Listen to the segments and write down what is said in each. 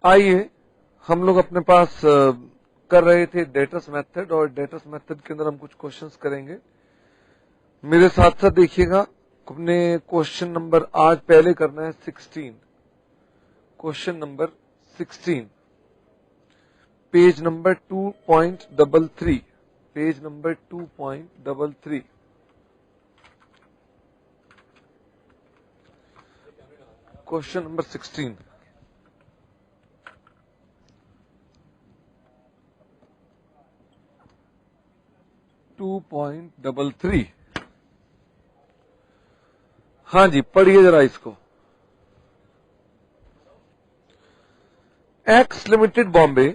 आइए हम लोग अपने पास कर रहे थे डेटस मेथड, और डेटस मेथड के अंदर हम कुछ क्वेश्चंस करेंगे। मेरे साथ साथ देखिएगा, अपने क्वेश्चन नंबर आज पहले करना है 16। Question number 16, page number 2.33, page number 2.33। Question number 16। .33। हाँ जी, पढ़िए जरा इसको। X limited Bombay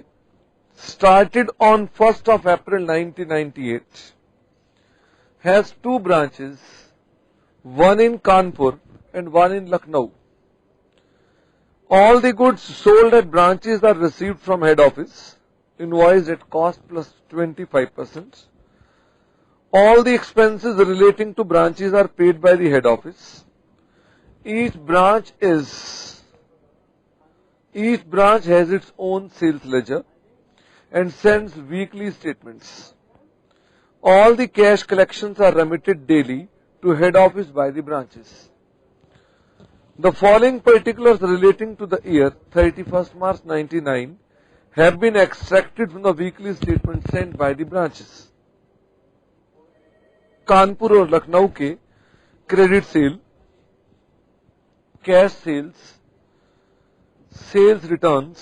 started on 1st of April 1998, has two branches, one in Kanpur and one in Lucknow. All the goods sold at branches are received from head office, invoiced at cost plus 25%. All the expenses relating to branches are paid by the head office. Each branch has its own sales ledger and sends weekly statements. All the cash collections are remitted daily to head office by the branches. The following particulars relating to the year 31st March 99 have been extracted from the weekly statement sent by the branches. Kanpur और लखनऊ के credit sale, cash sales, sales returns,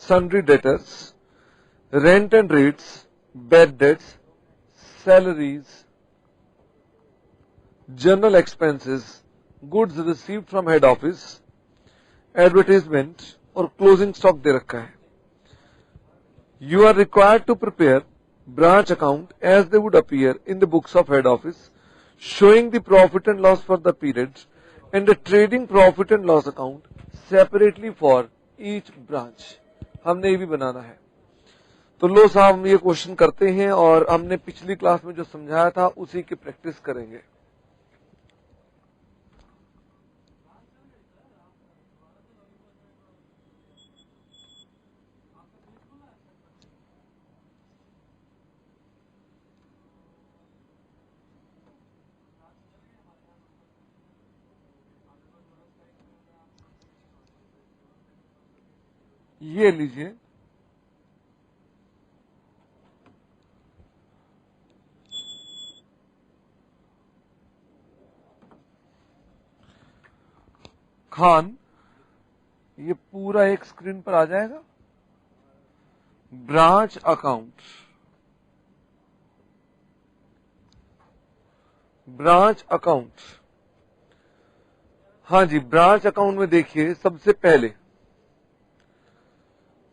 sundry debtors, rent and rates, bad debts, salaries, general expenses, goods received from head office, advertisement और closing stock दे रखा है। You are required to prepare branch account as they would appear in the books of head office, showing the profit and loss for the period and a trading profit and loss account separately for each branch। हमने ये भी बनाना है। तो लो साहब, हम ये question करते हैं और हमने पिछली क्लास में जो समझाया था उसी की प्रैक्टिस करेंगे। ये लीजिए, खान, ये पूरा एक स्क्रीन पर आ जाएगा। ब्रांच अकाउंट, ब्रांच अकाउंट, हाँ जी, ब्रांच अकाउंट में देखिए सबसे पहले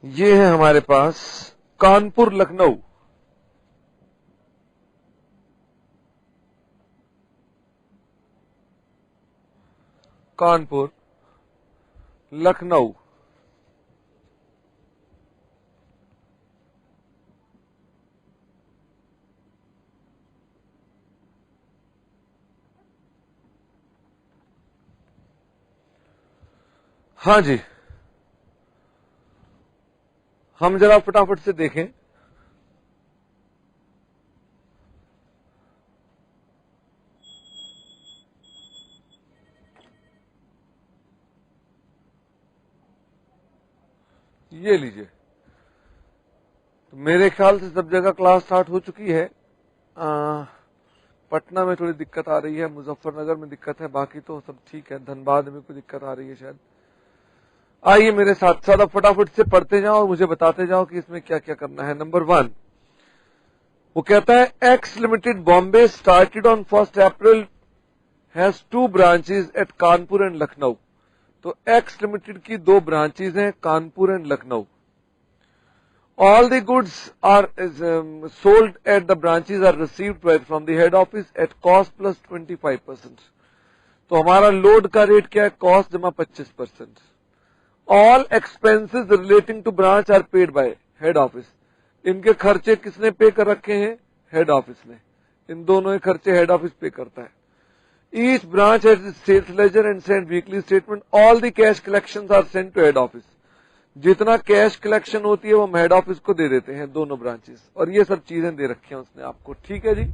ये है हमारे पास कानपुर लखनऊ। कानपुर लखनऊ, हाँ जी, हम जरा फटाफट से देखें। ये लीजिए, तो मेरे ख्याल से सब जगह क्लास स्टार्ट हो चुकी है। पटना में थोड़ी दिक्कत आ रही है, मुजफ्फरनगर में दिक्कत है, बाकी तो सब ठीक है। धनबाद में कोई दिक्कत आ रही है शायद। आइए मेरे साथ साथ अब फटाफट से पढ़ते जाओ और मुझे बताते जाओ कि इसमें क्या क्या करना है। नंबर 1, वो कहता है X limited Bombay started on 1st April, has 2 branches at Kanpur and Lucknow. तो एक्स लिमिटेड की 2 ब्रांचेस हैं, Kanpur and Lucknow. All the goods are sold at the branches are received from the head office at cost plus 25%. तो हमारा load का rate क्या है? Cost जमा 25%। All expenses relating to branch are paid by head office. इनके खर्चे किसने पे कर रखे हैं? हेड ऑफिस ने। इन दोनों के खर्चे हेड ऑफिस पे करता है। Each branch has its sales ledger and send weekly statement. All the cash collections are sent to head office. जितना कैश कलेक्शन होती है वो हम हेड ऑफिस को दे देते हैं, दोनों ब्रांचेस, और ये सब चीजें दे रखी हैं उसने आपको। ठीक है जी,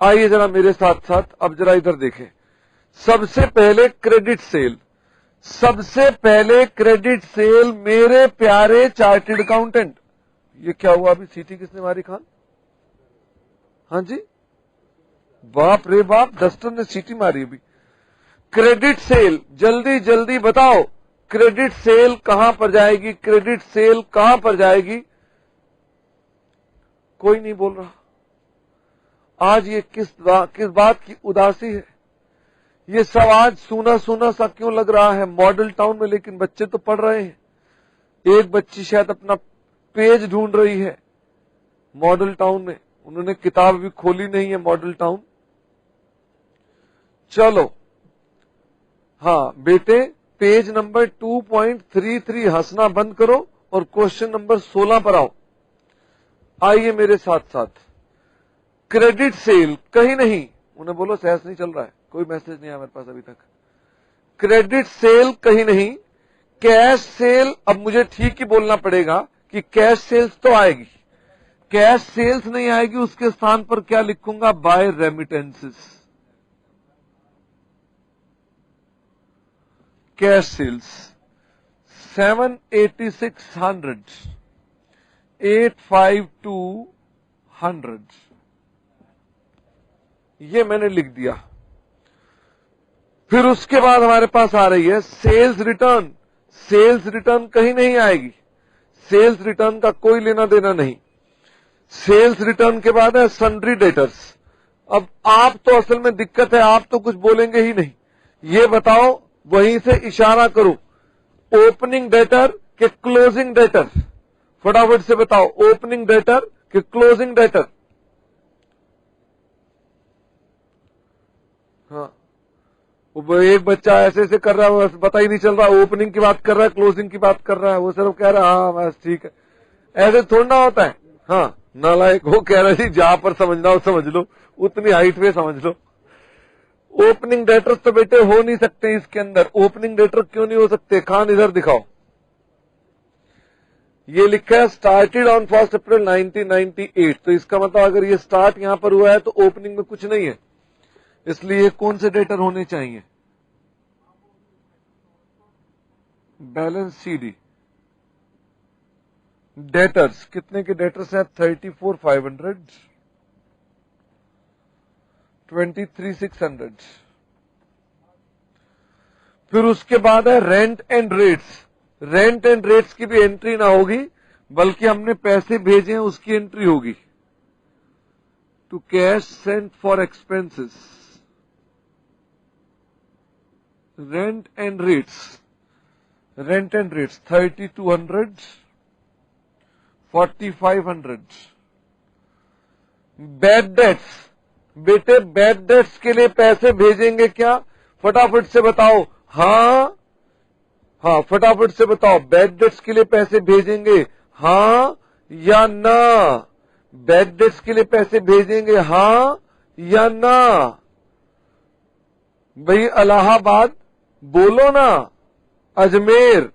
आइए जरा मेरे साथ साथ अब जरा इधर देखें। सबसे पहले क्रेडिट सेल, सबसे पहले क्रेडिट सेल मेरे प्यारे चार्टेड अकाउंटेंट। ये क्या हुआ अभी, सीटी किसने मारी खान? हाँ जी, बाप रे बाप, डस्टर ने सीटी मारी अभी। क्रेडिट सेल, जल्दी जल्दी बताओ, क्रेडिट सेल कहां पर जाएगी, क्रेडिट सेल कहां पर जाएगी? कोई नहीं बोल रहा। आज ये किस बात की उदासी है? ये सब आज सूना सूना सा क्यों लग रहा है मॉडल टाउन में? लेकिन बच्चे तो पढ़ रहे हैं। एक बच्ची शायद अपना पेज ढूंढ रही है मॉडल टाउन में, उन्होंने किताब भी खोली नहीं है मॉडल टाउन। चलो हाँ बेटे, पेज नंबर 2.33 हंसना बंद करो और क्वेश्चन नंबर 16 पर आओ। आइए मेरे साथ साथ। क्रेडिट सेल कहीं नहीं, उन्हें बोलो सहस नहीं चल रहा है, कोई मैसेज नहीं आया मेरे पास अभी तक। क्रेडिट सेल कहीं नहीं, कैश सेल, अब मुझे ठीक ही बोलना पड़ेगा कि कैश सेल्स तो आएगी, कैश सेल्स नहीं आएगी, उसके स्थान पर क्या लिखूंगा? Bye remittances. कैश सेल्स 78600, 85200, ये मैंने लिख दिया। फिर उसके बाद हमारे पास आ रही है सेल्स रिटर्न। सेल्स रिटर्न कहीं नहीं आएगी, सेल्स रिटर्न का कोई लेना देना नहीं। सेल्स रिटर्न के बाद है सन्ड्री डेटर्स। अब आप तो असल में दिक्कत है, आप तो कुछ बोलेंगे ही नहीं। ये बताओ, वहीं से इशारा करो, ओपनिंग डेटर के क्लोजिंग डेटर, फटाफट से बताओ, ओपनिंग डेटर के क्लोजिंग डेटर। हाँ, वो एक बच्चा ऐसे ऐसे कर रहा है, पता ही नहीं चल रहा, ओपनिंग की बात कर रहा है, क्लोजिंग की बात कर रहा है, वो सिर्फ कह रहा है हाँ बस ठीक है। ऐसे थोड़ा ना होता है। हाँ, नालायक, वो कह रहा है जहां पर समझना हो समझ लो, उतनी हाइट में समझ लो। ओपनिंग डेटर्स तो बेटे हो नहीं सकते इसके अंदर। ओपनिंग डेटर क्यों नहीं हो सकते? खान इधर दिखाओ, ये लिखा है स्टार्टेड ऑन 1 अप्रैल 1998, तो इसका मतलब अगर ये स्टार्ट यहां पर हुआ है तो ओपनिंग में कुछ नहीं है, इसलिए कौन से डेटर होने चाहिए? Balance CD. डेटर्स कितने के डेटर्स हैं? 34,500, 23,600। फिर उसके बाद है rent and rates. Rent and rates की भी एंट्री ना होगी, बल्कि हमने पैसे भेजे हैं उसकी एंट्री होगी। To cash sent for expenses, rent and rates, rent and rates 3,200, 4,500। Bad debts, बेटे बैड डेट्स के लिए पैसे भेजेंगे क्या? फटाफट से बताओ। हाँ हाँ, फटाफट से बताओ, बैड डेट्स के लिए पैसे भेजेंगे हाँ या ना? बैड डेट्स के लिए पैसे भेजेंगे हाँ या ना? भाई इलाहाबाद बोलो ना, अजमेर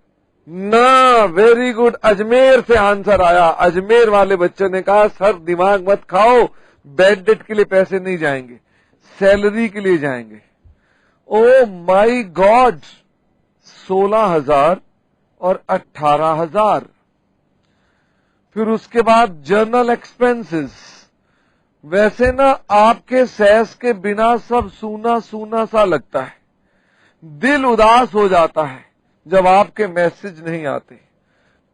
ना, वेरी गुड, अजमेर से आंसर आया। अजमेर वाले बच्चों ने कहा सर दिमाग मत खाओ, बैड डेट के लिए पैसे नहीं जाएंगे, सैलरी के लिए जाएंगे। ओ माई गॉड, 16,000 और 18,000। फिर उसके बाद जर्नल एक्सपेंसेस। वैसे ना आपके सेस के बिना सब सूना सूना सा लगता है, दिल उदास हो जाता है जब आपके मैसेज नहीं आते।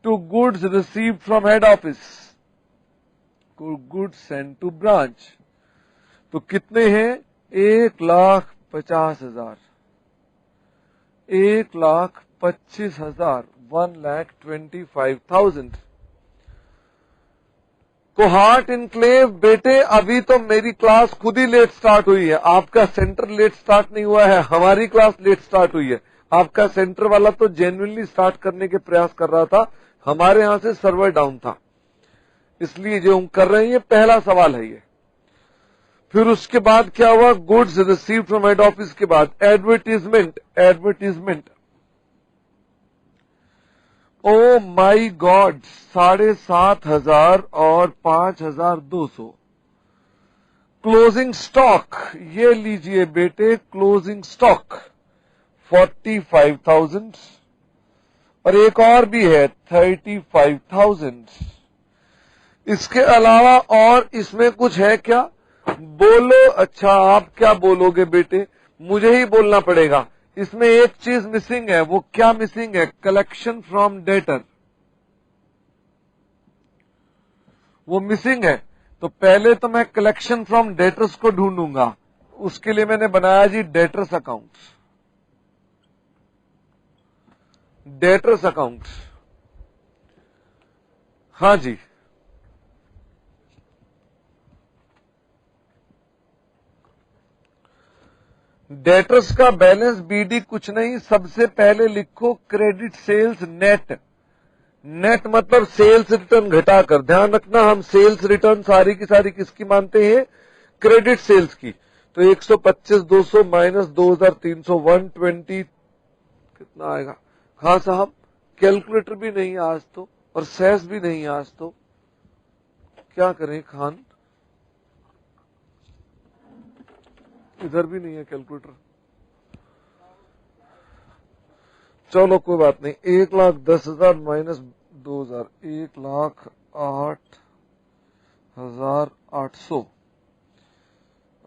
To goods received from head office, goods sent to branch, तो कितने हैं? 1,50,000, 1,25,000, 1,25,000। कोहार्ट इनक्लेव, बेटे अभी तो मेरी क्लास खुद ही लेट स्टार्ट हुई है, आपका सेंटर लेट स्टार्ट नहीं हुआ है, हमारी क्लास लेट स्टार्ट हुई है। आपका सेंटर वाला तो जेन्युइनली स्टार्ट करने के प्रयास कर रहा था, हमारे यहां से सर्वर डाउन था, इसलिए जो हम कर रहे हैं ये पहला सवाल है ये। फिर उसके बाद क्या हुआ? Goods receive from head office के बाद advertisement, advertisement O my God, 7,500 और 5,200 क्लोजिंग स्टॉक। ये लीजिए बेटे, क्लोजिंग स्टॉक 45,000 और एक और भी है 35,000। इसके अलावा और इसमें कुछ है क्या? बोलो। अच्छा, आप क्या बोलोगे बेटे? मुझे ही बोलना पड़ेगा। इसमें एक चीज मिसिंग है। वो क्या मिसिंग है? कलेक्शन फ्रॉम डेटर, वो मिसिंग है। तो पहले तो मैं कलेक्शन फ्रॉम डेटर्स को ढूंढूंगा। उसके लिए मैंने बनाया जी डेटर्स अकाउंट। डेटर्स अकाउंट, हाँ जी। डेटर्स का बैलेंस बीडी कुछ नहीं, सबसे पहले लिखो क्रेडिट सेल्स नेट। नेट मतलब सेल्स रिटर्न घटाकर। ध्यान रखना, हम सेल्स रिटर्न सारी की सारी किसकी मानते हैं? क्रेडिट सेल्स की। तो 125,200 माइनस 2,300 120 कितना आएगा? हाँ साहब, कैलकुलेटर भी नहीं है आज तो, और सेस भी नहीं है आज तो। क्या करें खान, इधर भी नहीं है कैलकुलेटर। चलो कोई बात नहीं। 1,10,000 माइनस 2,000, 1,08,800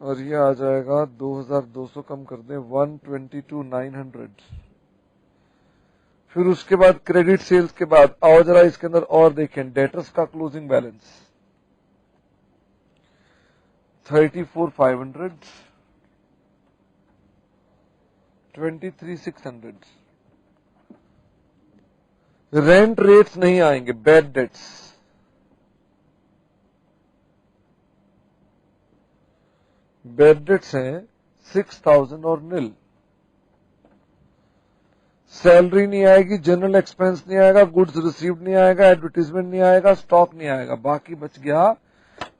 और ये आ जाएगा 2,200 कम कर दें 122,900। फिर उसके बाद क्रेडिट सेल्स के बाद आओ जरा इसके अंदर और देखें डेटर्स का क्लोजिंग बैलेंस 34,500, 23,600। रेंट रेट्स नहीं आएंगे, बैड डेट्स। बैड डेट्स हैं 6,000 और नील। सैलरी नहीं आएगी, जनरल एक्सपेंस नहीं आएगा, गुड्स रिसीव्ड नहीं आएगा, एडवर्टीजमेंट नहीं आएगा, स्टॉक नहीं आएगा। बाकी बच गया,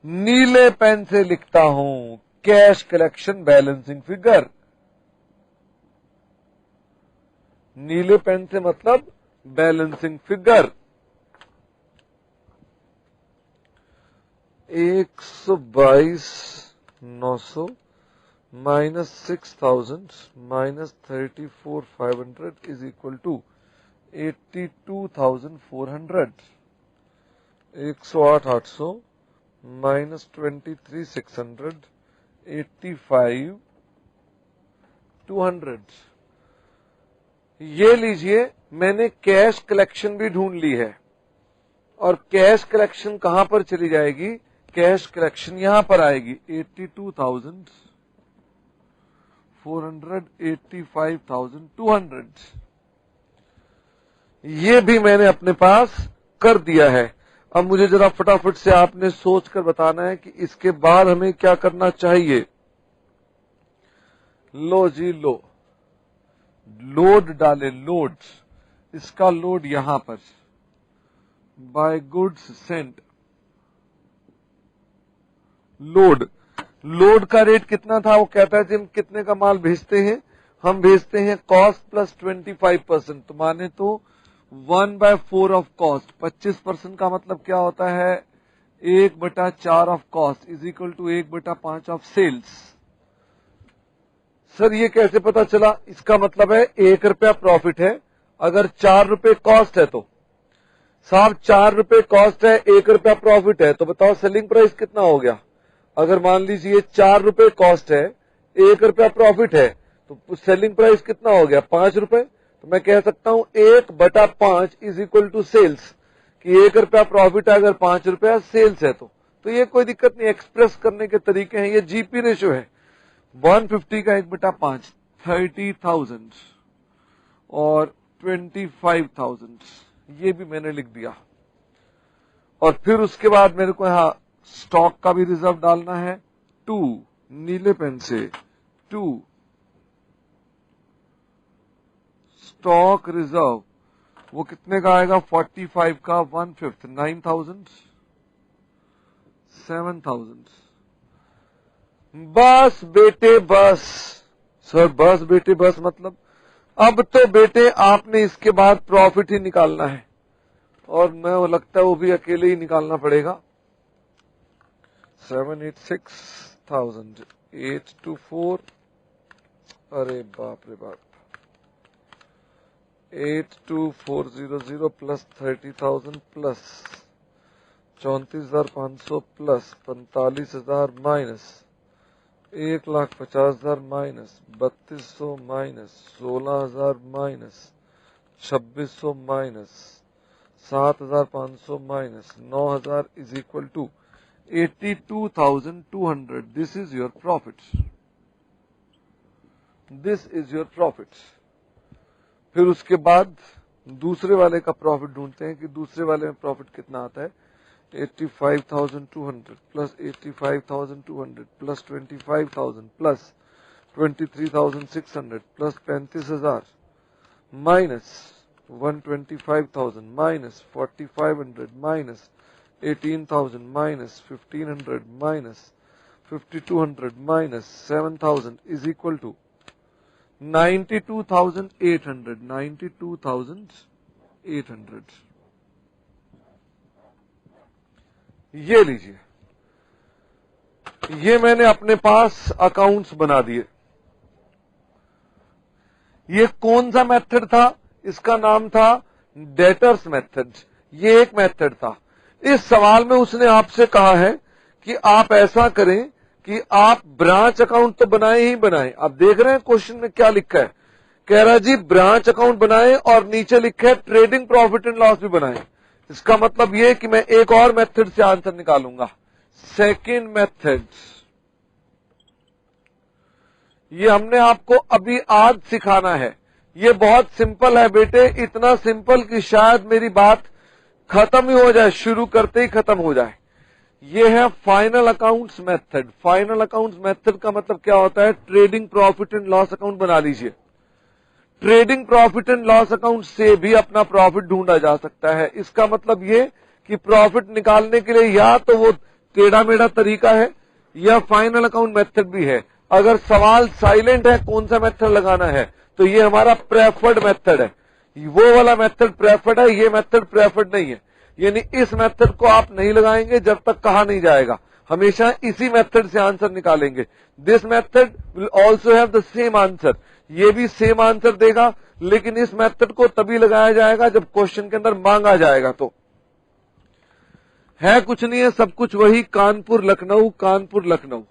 नीले पेन से लिखता हूं, कैश कलेक्शन बैलेंसिंग फिगर। नीले पेन से मतलब balancing figure 122,900 minus 6,000 minus 34,500 is equal to 82,400। 108,800 minus 23,600 85,200। ये लीजिए, मैंने कैश कलेक्शन भी ढूंढ ली है। और कैश कलेक्शन कहां पर चली जाएगी? कैश कलेक्शन यहां पर आएगी 82,400 85,200। ये भी मैंने अपने पास कर दिया है। अब मुझे जरा फटाफट से आपने सोचकर बताना है कि इसके बाद हमें क्या करना चाहिए। लो जी लो, लोड डाले, लोड। इसका लोड यहां पर by goods sent. Load, load का रेट कितना था? वो कहता है जी हम कितने का माल भेजते हैं? हम भेजते हैं कॉस्ट प्लस 25%। तो माने तो 1/4 ऑफ कॉस्ट। 25% का मतलब क्या होता है? 1/4 of cost is equal to 1/5 of sales. Sir ये कैसे पता चला? इसका मतलब है 1 रुपया प्रॉफिट है, अगर 4 रुपए कॉस्ट है तो। साहब 4 रुपए कॉस्ट है, 1 रुपया प्रॉफिट है, तो बताओ सेलिंग प्राइस कितना हो गया? अगर मान लीजिए 4 रुपए कॉस्ट है, 1 रुपया प्रॉफिट है, तो सेलिंग प्राइस कितना हो गया? 5 रुपए। तो मैं कह सकता हूं 1/5 इज इक्वल टू सेल्स, कि 1 रुपया प्रॉफिट है अगर 5 रुपया सेल्स है तो ये कोई दिक्कत नहीं। एक्सप्रेस करने के तरीके हैं। ये जीपी रेशियो है। 150 का 1/5 30,000 और 25,000, ये भी मैंने लिख दिया। और फिर उसके बाद मेरे को यहां स्टॉक का भी रिजर्व डालना है 2, नीले पेन से 2 स्टॉक रिजर्व। वो कितने का आएगा? 45 का 1/5 9,000 7,000। बस बेटे बस। सर बस बेटे बस मतलब? अब तो बेटे आपने इसके बाद प्रॉफिट ही निकालना है। और मैं वो लगता है वो भी अकेले ही निकालना पड़ेगा। 786,000 824, अरे बाप रे बाप, 82400 plus 30,000 plus 34,500 plus 45,000 minus 1,50,000 minus 3,200 minus 16,000 minus 2,600 minus 7,500 minus 9,000 is equal to 82,200। This is your profit, this is your profit. फिर उसके बाद दूसरे वाले का प्रॉफिट ढूंढते हैं कि दूसरे वाले में प्रॉफिट कितना आता है। 85,200 plus 85,200 plus 25,000 plus 23,600 plus 35,000 minus 125,000 minus 4,500 minus 18,000 minus 1,500 minus 5,200 minus 7,000 is equal to 92,800। 92,800 ये लीजिए, ये मैंने अपने पास अकाउंट्स बना दिए। ये कौन सा मेथड था? इसका नाम था डेटर्स मेथड। ये एक मेथड था। इस सवाल में उसने आपसे कहा है कि आप ऐसा करें कि आप ब्रांच अकाउंट तो बनाए ही बनाए। आप देख रहे हैं क्वेश्चन में क्या लिखा है, कह रहा जी ब्रांच अकाउंट बनाए और नीचे लिखा है ट्रेडिंग प्रॉफिट एंड लॉस भी बनाए। इसका मतलब ये कि मैं एक और मेथड से आंसर निकालूंगा, सेकेंड मेथड। ये हमने आपको अभी आज सिखाना है। ये बहुत सिंपल है बेटे, इतना सिंपल कि शायद मेरी बात खत्म ही हो जाए, शुरू करते ही खत्म हो जाए। ये है final accounts method. Final accounts method का मतलब क्या होता है? Trading profit and loss account बना लीजिए। Trading profit and loss account से भी अपना प्रॉफिट ढूंढा जा सकता है। इसका मतलब ये कि प्रॉफिट निकालने के लिए या तो वो टेढ़ा मेढ़ा तरीका है या फाइनल अकाउंट मेथड भी है। अगर सवाल साइलेंट है कौन सा मेथड लगाना है, तो ये हमारा प्रेफर्ड मेथड है। वो वाला मेथड प्रेफर्ड है, ये मेथड प्रेफर्ड नहीं है। यानी इस मेथड को आप नहीं लगाएंगे जब तक कहा नहीं जाएगा। हमेशा इसी मेथड से आंसर निकालेंगे। This method will also have the same answer. ये भी सेम आंसर देगा, लेकिन इस मेथड को तभी लगाया जाएगा जब क्वेश्चन के अंदर मांगा जाएगा। तो है कुछ नहीं है, सब कुछ वही, कानपुर लखनऊ, कानपुर लखनऊ।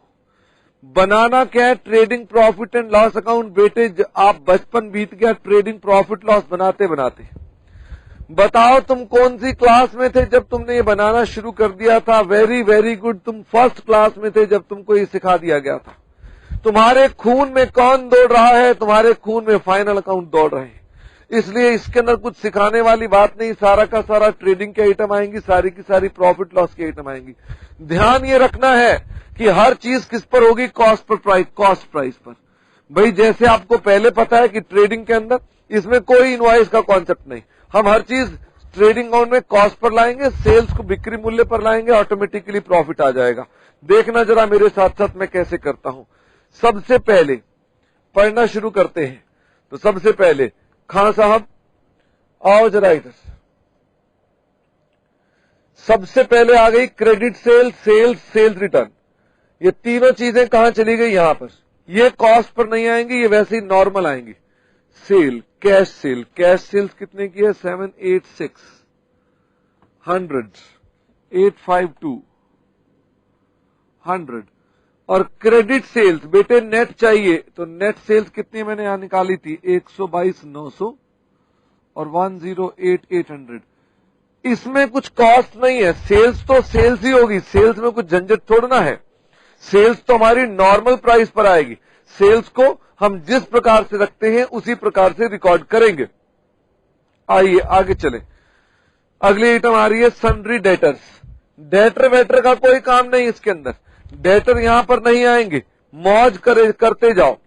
बनाना क्या है? Trading profit and loss account. बेटे आप बचपन बीत गया ट्रेडिंग प्रॉफिट लॉस बनाते बनाते। बताओ तुम कौन सी क्लास में थे जब तुमने ये बनाना शुरू कर दिया था? वेरी वेरी गुड, तुम फर्स्ट क्लास में थे जब तुमको ये सिखा दिया गया था। तुम्हारे खून में कौन दौड़ रहा है? तुम्हारे खून में फाइनल अकाउंट दौड़ रहे हैं। इसलिए इसके अंदर कुछ सिखाने वाली बात नहीं, सारा का सारा ट्रेडिंग के आइटम आएंगी, सारी की सारी प्रॉफिट लॉस की आइटम आएंगी। ध्यान ये रखना है कि हर चीज किस पर होगी? Cost per price, cost price पर। भाई जैसे आपको पहले पता है कि ट्रेडिंग के अंदर इसमें कोई इनवॉइस का कॉन्सेप्ट नहीं, हम हर चीज ट्रेडिंग अकाउंट में कॉस्ट पर लाएंगे, सेल्स को बिक्री मूल्य पर लाएंगे, ऑटोमेटिकली प्रॉफिट आ जाएगा। देखना जरा मेरे साथ साथ मैं कैसे करता हूं। सबसे पहले पढ़ना शुरू करते हैं। तो सबसे पहले खान साहब आओ जरा इधर। सबसे पहले आ गई credit sale, sales, sales return. ये तीनों चीजें कहां चली गई? यहां पर। ये कॉस्ट पर नहीं आएंगी, ये वैसे ही नॉर्मल आएंगी। Sale, cash sale, cash sales कितने की है? 786, 100, 852, 100। और क्रेडिट सेल्स बेटे नेट चाहिए, तो नेट सेल्स कितनी मैंने यहां निकाली थी? 122,900 और 108,800। इसमें कुछ कॉस्ट नहीं है, सेल्स तो सेल्स ही होगी, सेल्स में कुछ झंझट थोड़ा है। सेल्स तो हमारी नॉर्मल प्राइस पर आएगी। सेल्स को हम जिस प्रकार से रखते हैं उसी प्रकार से रिकॉर्ड करेंगे। आइए आगे चले। अगली आइटम आ रही है सन्ड्री डेटर्स। डेटर वेटर का कोई काम नहीं इसके अंदर, डेटर यहां पर नहीं आएंगे, मौज करते जाओ।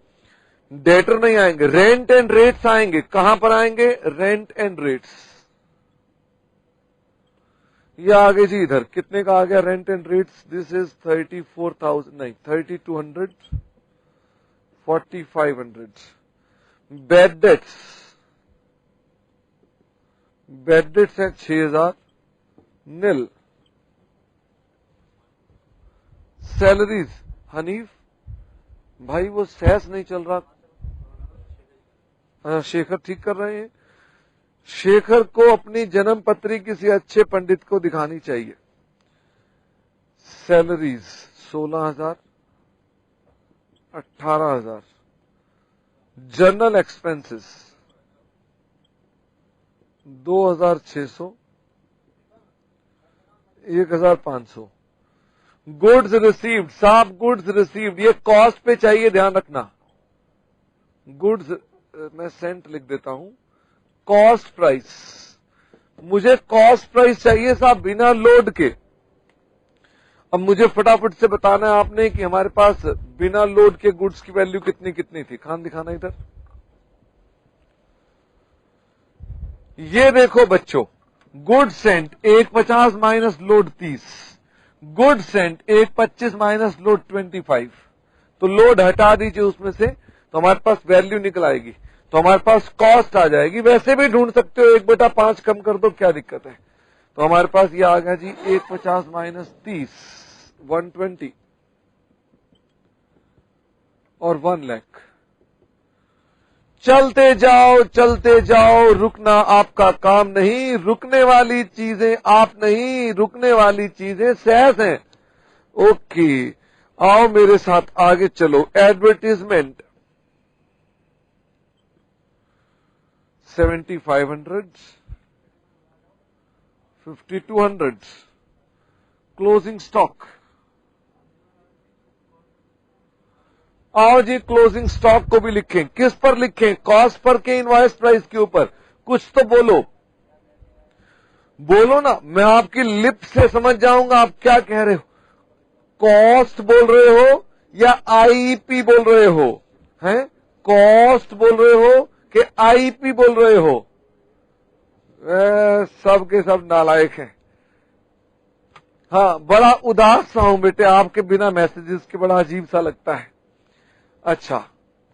डेटर नहीं आएंगे, रेंट एंड रेट्स आएंगे। कहां पर आएंगे? Rent and rates. ये आगे जी इधर कितने का आ गया? Rent and rates. This is 34,000 नहीं 3,200, 4,500। बेड डेट्स, बेड डेट्स है 6,000, नील। सैलरीज हनीफ भाई वो सेस नहीं चल रहा। शेखर ठीक कर रहे हैं। शेखर को अपनी जन्म पत्री किसी अच्छे पंडित को दिखानी चाहिए। Salaries 16,000, 18,000। General expenses 2,600, 1,500। Goods received, साहब गुड्स रिसीव्ड, ये कॉस्ट पे चाहिए, ध्यान रखना। गुड्स मैं सेंट लिख देता हूं। कॉस्ट प्राइस, मुझे कॉस्ट प्राइस चाहिए साहब बिना लोड के। अब मुझे फटाफट से बताना है आपने कि हमारे पास बिना लोड के गुड्स की वैल्यू कितनी कितनी थी। खान दिखाना इधर। ये देखो बच्चों, good sent 150 minus load 30, good sent 125 minus load 25। तो लोड हटा दीजिए उसमें से, तो हमारे पास वैल्यू निकल आएगी, तो हमारे पास कॉस्ट आ जाएगी। वैसे भी ढूंढ सकते हो, 1/5 कम कर दो, क्या दिक्कत है। तो हमारे पास ये आ गया जी 150 माइनस 30, 120 और 1 लाख। चलते जाओ, रुकना आपका काम नहीं। रुकने वाली चीजें आप नहीं, रुकने वाली चीजें सहज हैं। ओके, आओ मेरे साथ आगे चलो। एडवर्टीजमेंट 7,500, 5,200। क्लोजिंग स्टॉक, आओ जी क्लोजिंग स्टॉक को भी लिखें। किस पर लिखें? कॉस्ट पर के इनवॉइस प्राइस के ऊपर? कुछ तो बोलो, बोलो ना, मैं आपकी लिप से समझ जाऊंगा आप क्या कह रहे हो। कॉस्ट बोल रहे हो या आईपी बोल रहे हो? हैं, कॉस्ट बोल रहे हो कि आईपी बोल रहे हो? सब के सब नालायक हैं। हाँ, बड़ा उदास सा हूं बेटे, आपके बिना मैसेजेस के बड़ा अजीब सा लगता है। अच्छा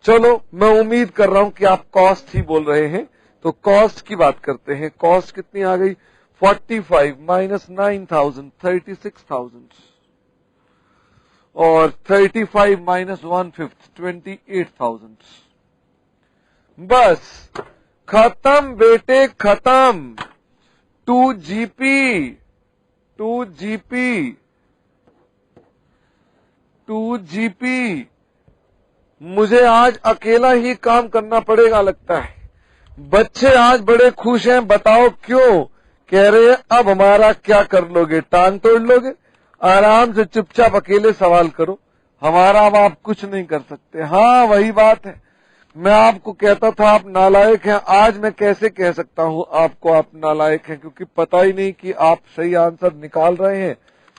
चलो, मैं उम्मीद कर रहा हूं कि आप कॉस्ट ही बोल रहे हैं, तो कॉस्ट की बात करते हैं। कॉस्ट कितनी आ गई? 45 माइनस 9,000, 36,000 और 35 माइनस 1/5, 28,000। बस खत्म बेटे, खत्म। 2GP 2GP। मुझे आज अकेला ही काम करना पड़ेगा लगता है। बच्चे आज बड़े खुश हैं, बताओ क्यों? कह रहे हैं अब हमारा क्या कर लोगे, टांग तोड़ लोगे? आराम से चुपचाप अकेले सवाल करो, हमारा अब आप कुछ नहीं कर सकते। हाँ वही बात है, मैं आपको कहता था आप नालायक हैं, आज मैं कैसे कह सकता हूं आपको आप नालायक हैं, क्योंकि पता ही नहीं कि आप सही आंसर निकाल रहे हैं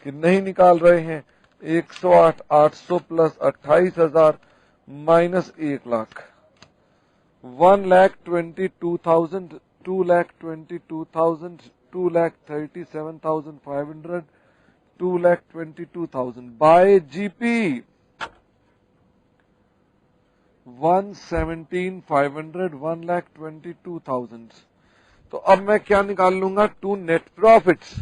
कि नहीं निकाल रहे हैं। 108, 800 plus 28,000 minus 1 lakh, 1,22,000, 2,22,000, 2,37,500, 2,22,000 bye GP 1,17,500, 1,22,000। तो अब मैं क्या निकाल लूंगा? 2 नेट प्रॉफिट्स।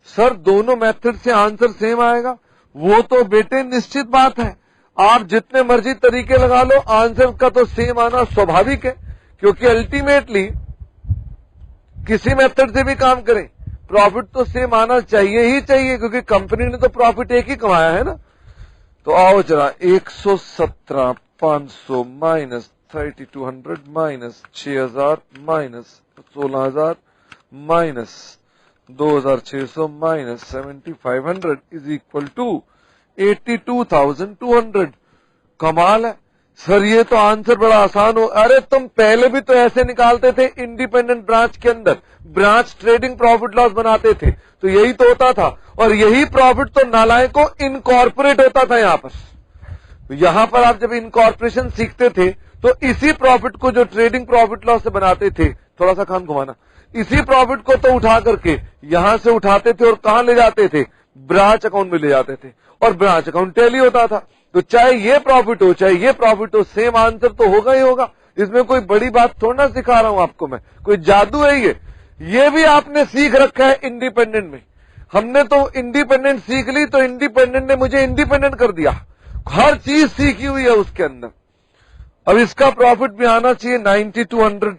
सर दोनों मेथड से आंसर सेम आएगा? वो तो बेटे निश्चित बात है, आप जितने मर्जी तरीके लगा लो, आंसर का तो सेम आना स्वाभाविक है, क्योंकि अल्टीमेटली किसी मेथड से भी काम करें प्रॉफिट तो सेम आना चाहिए ही चाहिए, क्योंकि कंपनी ने तो प्रॉफिट एक ही कमाया है ना। तो आओ जरा, 117,500 minus 3,200 minus 6,000 minus 16,000 minus 2,600 minus 7,500 is equal to 82,200। कमाल है सर, ये तो आंसर बड़ा आसान हो। अरे तुम पहले भी तो ऐसे निकालते थे इंडिपेंडेंट ब्रांच के अंदर, ब्रांच ट्रेडिंग प्रॉफिट लॉस बनाते थे, तो यही तो होता था। और यही प्रॉफिट तो नालायकों इनकॉर्पोरेट होता था यहां पर। तो यहां पर आप जब इनकॉर्पोरेशन सीखते थे तो इसी प्रॉफिट को जो ट्रेडिंग प्रॉफिट लॉस से बनाते थे, थोड़ा सा खान घुमाना, इसी प्रॉफिट को तो उठा करके यहां से उठाते थे और कहां ले जाते थे? ब्रांच अकाउंट में ले जाते थे, और ब्रांच अकाउंट टैली होता था। तो चाहे ये प्रॉफिट हो चाहे ये प्रॉफिट हो, सेम आंसर तो होगा ही होगा। इसमें कोई बड़ी बात थोड़ा ना सिखा रहा हूं आपको मैं, कोई जादू है ये भी आपने सीख रखा है इंडिपेंडेंट में। हमने तो इंडिपेंडेंट सीख ली, तो इंडिपेंडेंट ने मुझे इंडिपेंडेंट कर दिया, हर चीज सीखी हुई है उसके अंदर। अब इसका प्रॉफिट भी आना चाहिए 9200,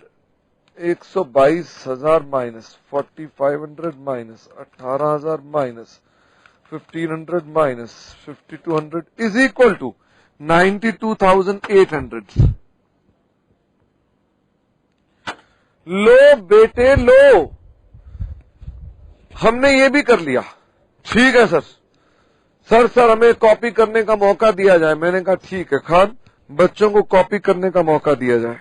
122,000 minus 4500 minus 18,000 minus 1500 minus 5200 is equal to 92,800। लो बेटे लो, हमने ये भी कर लिया। ठीक है सर हमें कॉपी करने का मौका दिया जाए। मैंने कहा ठीक है खान, बच्चों को कॉपी करने का मौका दिया जाए।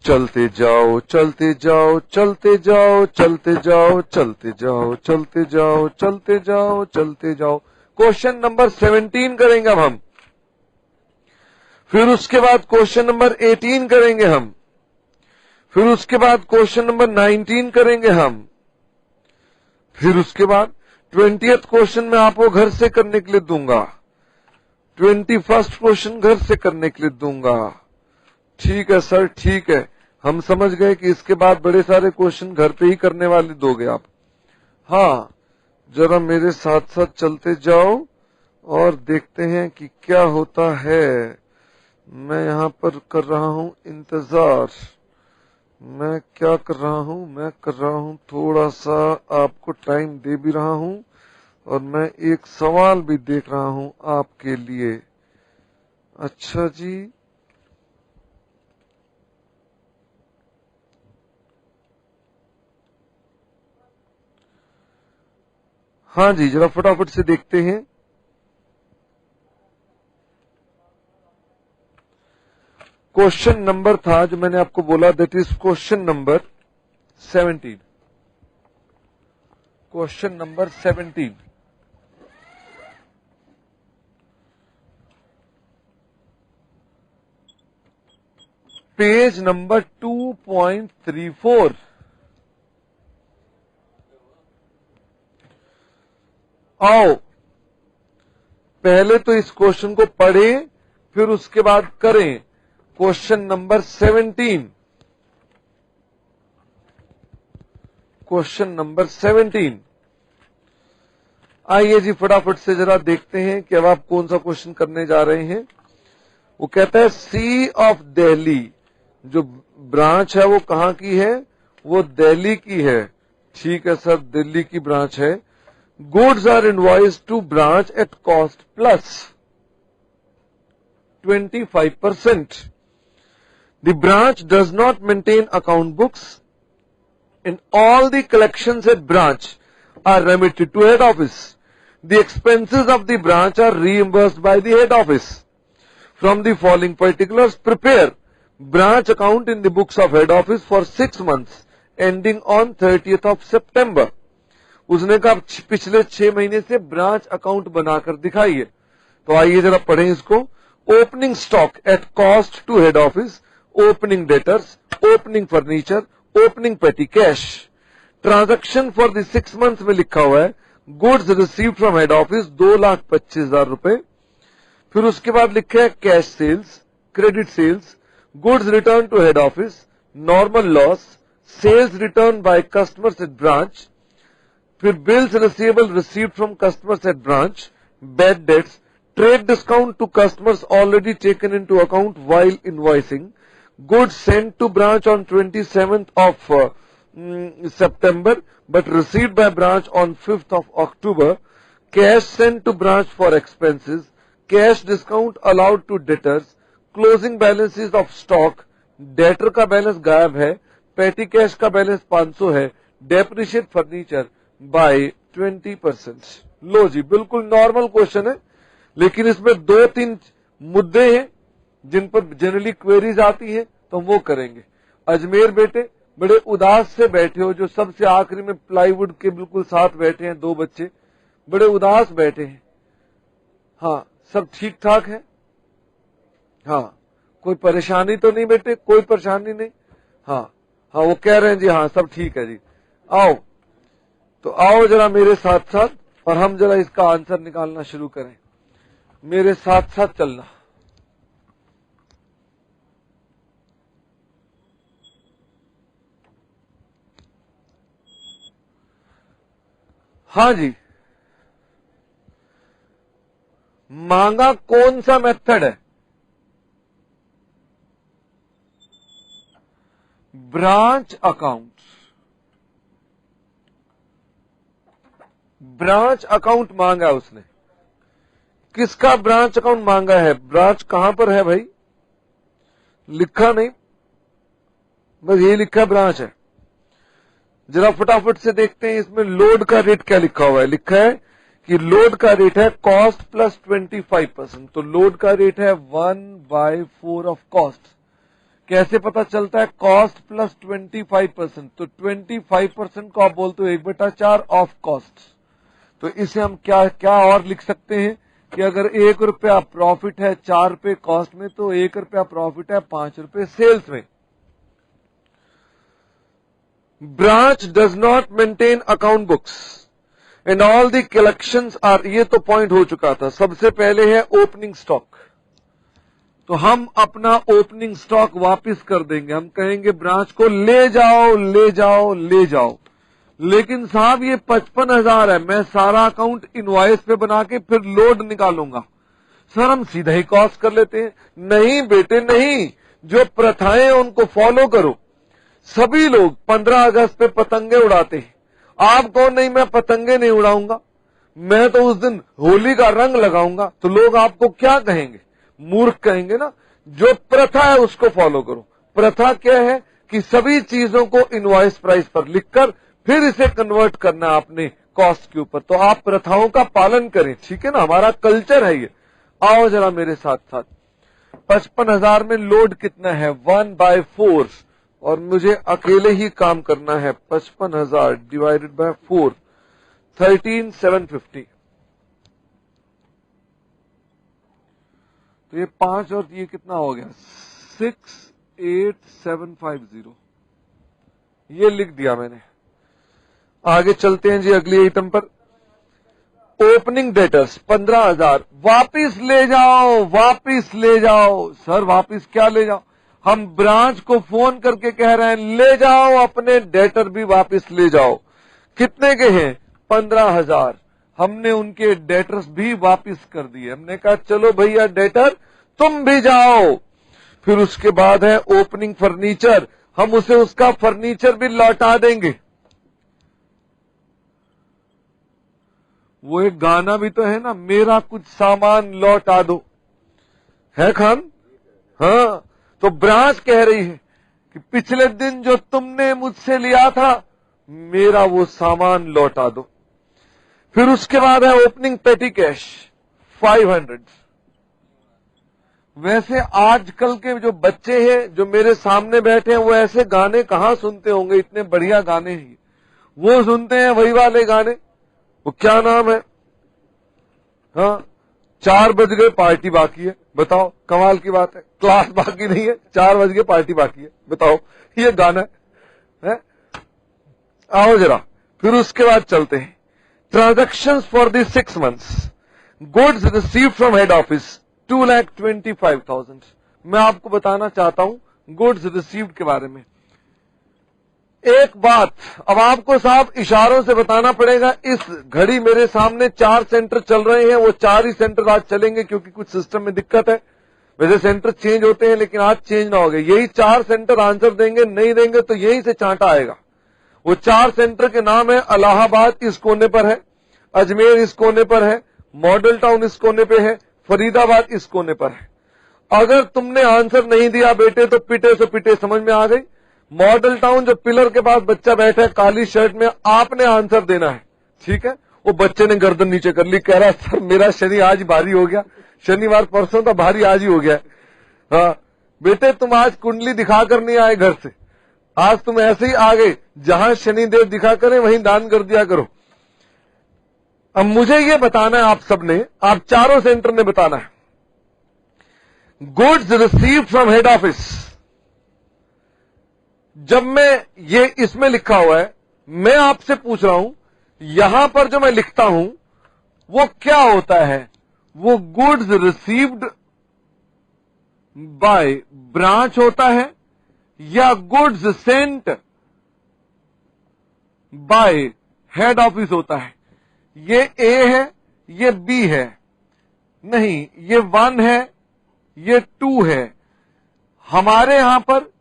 चलते जाओ चलते जाओ चलते जाओ चलते जाओ चलते जाओ चलते जाओ चलते जाओ चलते जाओ। क्वेश्चन नंबर 17 करेंगे अब हम, फिर उसके बाद क्वेश्चन नंबर 18 करेंगे हम, फिर उसके बाद क्वेश्चन नंबर 19 करेंगे हम, फिर उसके बाद 20th क्वेश्चन मैं आपको घर से करने के लिए दूंगा, 21st क्वेश्चन घर से करने के लिए दूंगा। ठीक है सर, ठीक है, हम समझ गए कि इसके बाद बड़े सारे क्वेश्चन घर पे ही करने वाले दोगे आप। हाँ, जरा मेरे साथ साथ चलते जाओ और देखते हैं कि क्या होता है। मैं यहां पर कर रहा हूं इंतजार। मैं क्या कर रहा हूं, मैं कर रहा हूं थोड़ा सा आपको टाइम दे भी रहा हूं, और मैं एक सवाल भी देख रहा हूं आपके लिए। अच्छा जी, हाँ जी, जरा फटाफट से देखते हैं। क्वेश्चन नंबर था जो मैंने आपको बोला, that is question number 17। Question number 17, page number 2.34। आओ पहले तो इस क्वेश्चन को पढ़ें, फिर उसके बाद करें क्वेश्चन नंबर 17। क्वेश्चन नंबर 17, आइए जी फटाफट से जरा देखते हैं कि अब आप कौन सा क्वेश्चन करने जा रहे हैं। वो कहता है सी ऑफ दिल्ली, जो ब्रांच है वो कहां की है, वो दिल्ली की है। ठीक है सर, दिल्ली की ब्रांच है। Goods are invoice to branch at cost plus 25%. The branch does not maintain account books, and all the collections at branch are remitted to head office. The expenses of the branch are reimbursed by the head office. From the following particulars, prepare branch account in the books of head office for 6 months ending on 30th of September. उसने कहा पिछले 6 महीने से branch account बनाकर दिखाइए। तो आइए जरा पढ़ें इसको। Opening stock at cost to head office, opening debtors, opening furniture, opening petty cash. Transaction for the 6 months में लिखा हुआ है goods receive from head office 2,25,000 रुपए। फिर उसके बाद लिखा है cash sales, credit sales, goods return to head office, normal loss, sales return by customers at branch, फिर bills receivable received from customers at branch, bad debts, trade discount to customers already taken into account while invoicing, goods sent to branch on 27th of September but received by branch on 5th of October, cash sent to branch for expenses, cash discount allowed to debtors, closing balances of stock, debtor का balance गायब है, petty cash का balance 500 है, depreciate furniture by 20%। लो जी, बिल्कुल normal question है, लेकिन इसमें 2-3 मुद्दे हैं जिन पर जनरली क्वेरीज आती है, तो हम वो करेंगे। अजमेर बेटे बड़े उदास से बैठे हो, जो सबसे आखिरी में प्लाईवुड के बिल्कुल साथ बैठे हैं, 2 बच्चे बड़े उदास बैठे हैं। हाँ, सब ठीक ठाक है? हाँ, कोई परेशानी तो नहीं बेटे, कोई परेशानी नहीं? हाँ हाँ, वो कह रहे हैं जी हाँ सब ठीक है जी। आओ तो आओ जरा मेरे साथ साथ, और हम जरा इसका आंसर निकालना शुरू करें। मेरे साथ साथ चलना। हाँ जी, मांगा कौन सा मेथड है? Branch account. ब्रांच अकाउंट मांगा उसने। किसका ब्रांच अकाउंट मांगा है? ब्रांच कहां पर है भाई? लिखा नहीं, बस ये लिखा ब्रांच है। जरा फटाफट से देखते हैं इसमें लोड का रेट क्या लिखा हुआ है। लिखा है कि लोड का रेट है कॉस्ट प्लस 25%। तो लोड का रेट है 1/4 ऑफ कॉस्ट। कैसे पता चलता है? Cost plus 25%। तो 25% को आप बोलते हो 1/4 ऑफ कॉस्ट। तो इसे हम क्या क्या और लिख सकते हैं कि अगर 1 रुपया प्रॉफिट है 4 रुपए कॉस्ट में, तो 1 रुपया प्रॉफिट है 5 रुपए सेल्स में। Branch does not maintain account books and all the collections are, ये तो पॉइंट हो चुका था। सबसे पहले है ओपनिंग स्टॉक। तो हम अपना ओपनिंग स्टॉक वापस कर देंगे। हम कहेंगे ब्रांच को ले जाओ ले जाओ ले जाओ। लेकिन साहब ये 55,000 है, मैं सारा अकाउंट इनवॉइस पे बना के फिर लोड निकालूंगा। सर हम सीधा ही कॉस्ट कर लेते हैं। नहीं बेटे नहीं, जो प्रथाएं हैं उनको फॉलो करो। सभी लोग 15 अगस्त पे पतंगे उड़ाते हैं। आप कौन? नहीं मैं पतंगे नहीं उड़ाऊंगा, मैं तो उस दिन होली का रंग लगाऊंगा। तो लोग आपको क्या कहेंगे? मूर्ख कहेंगे ना। जो प्रथा है उसको फॉलो करो। प्रथा क्या है कि सभी चीजों को इनवॉइस प्राइस पर लिखकर फिर इसे कन्वर्ट करना आपने कॉस्ट के ऊपर। तो आप प्रथाओं का पालन करें, ठीक है ना, हमारा कल्चर है ये। आओ जरा मेरे साथ साथ। 55,000 में लोड कितना है? 1/4, और मुझे अकेले ही काम करना है। 55,000 डिवाइडेड बाय 4, 13,750। तो ये 5 और ये कितना हो गया? 6,8,750। ये लिख दिया मैंने। आगे चलते हैं जी अगली आइटम पर। ओपनिंग डेटर्स 15,000, वापिस ले जाओ वापिस ले जाओ। सर वापिस क्या ले जाओ? हम ब्रांच को फोन करके कह रहे हैं ले जाओ अपने डेटर भी वापिस ले जाओ। कितने के हैं? 15,000। हमने उनके डेटर्स भी वापिस कर दिए। हमने कहा चलो भैया डेटर तुम भी जाओ। फिर उसके बाद है ओपनिंग फर्नीचर। हम उसे उसका फर्नीचर भी लौटा देंगे। वो एक गाना भी तो है ना, मेरा कुछ सामान लौटा दो, है खान? हाँ। तो ब्रांच कह रही है कि पिछले दिन जो तुमने मुझसे लिया था मेरा वो सामान लौटा दो। फिर उसके बाद है ओपनिंग पेटी कैश 500। वैसे आजकल के जो बच्चे हैं जो मेरे सामने बैठे हैं वो ऐसे गाने कहां सुनते होंगे? इतने बढ़िया गाने हैं वो सुनते हैं, वही वाले गाने। वो क्या नाम है? हाँ, 4 बज गए पार्टी बाकी है। बताओ, कमाल की बात है। क्लास बाकी नहीं है, 4 बज गए पार्टी बाकी है। बताओ, ये गाना है? आओ जरा, फिर उसके बाद चलते हैं। Transactions for the 6 months, goods receive from head office 2,25,000। मैं आपको बताना चाहता हूं गुड्स रिसीव्ड के बारे में एक बात। अब आपको साहब इशारों से बताना पड़ेगा। इस घड़ी मेरे सामने 4 सेंटर चल रहे हैं, वो 4 ही सेंटर आज चलेंगे क्योंकि कुछ सिस्टम में दिक्कत है। वैसे सेंटर चेंज होते हैं लेकिन आज चेंज ना हो गए। यही 4 सेंटर आंसर देंगे, नहीं देंगे तो यहीं से चांटा आएगा। वो 4 सेंटर के नाम है इलाहाबाद इस कोने पर है, अजमेर इस कोने पर है, मॉडल टाउन इस कोने पे है, फरीदाबाद इस कोने पर है। अगर तुमने आंसर नहीं दिया बेटे तो पिटे से पिटे, समझ में आ गई? मॉडल टाउन जो पिलर के पास बच्चा बैठा है काली शर्ट में, आपने आंसर देना है, ठीक है? वो बच्चे ने गर्दन नीचे कर ली, कह रहा सर मेरा शनि आज भारी हो गया। शनिवार परसों था, भारी आज ही हो गया। हाँ बेटे, तुम आज कुंडली दिखाकर नहीं आए घर से, आज तुम ऐसे ही आ गए। जहां शनिदेव दिखा करें वहीं दान कर दिया करो। अब मुझे ये बताना है आप सबने, आप चारों सेंटर ने बताना है। Goods receive from head office, जब मैं ये इसमें लिखा हुआ है, मैं आपसे पूछ रहा हूं यहां पर जो मैं लिखता हूं वो क्या होता है? वो गुड्स रिसीव्ड बाय ब्रांच होता है या goods sent by head office होता है? ये A है, ये B है, नहीं ये 1 है, ये 2 है। हमारे यहां पर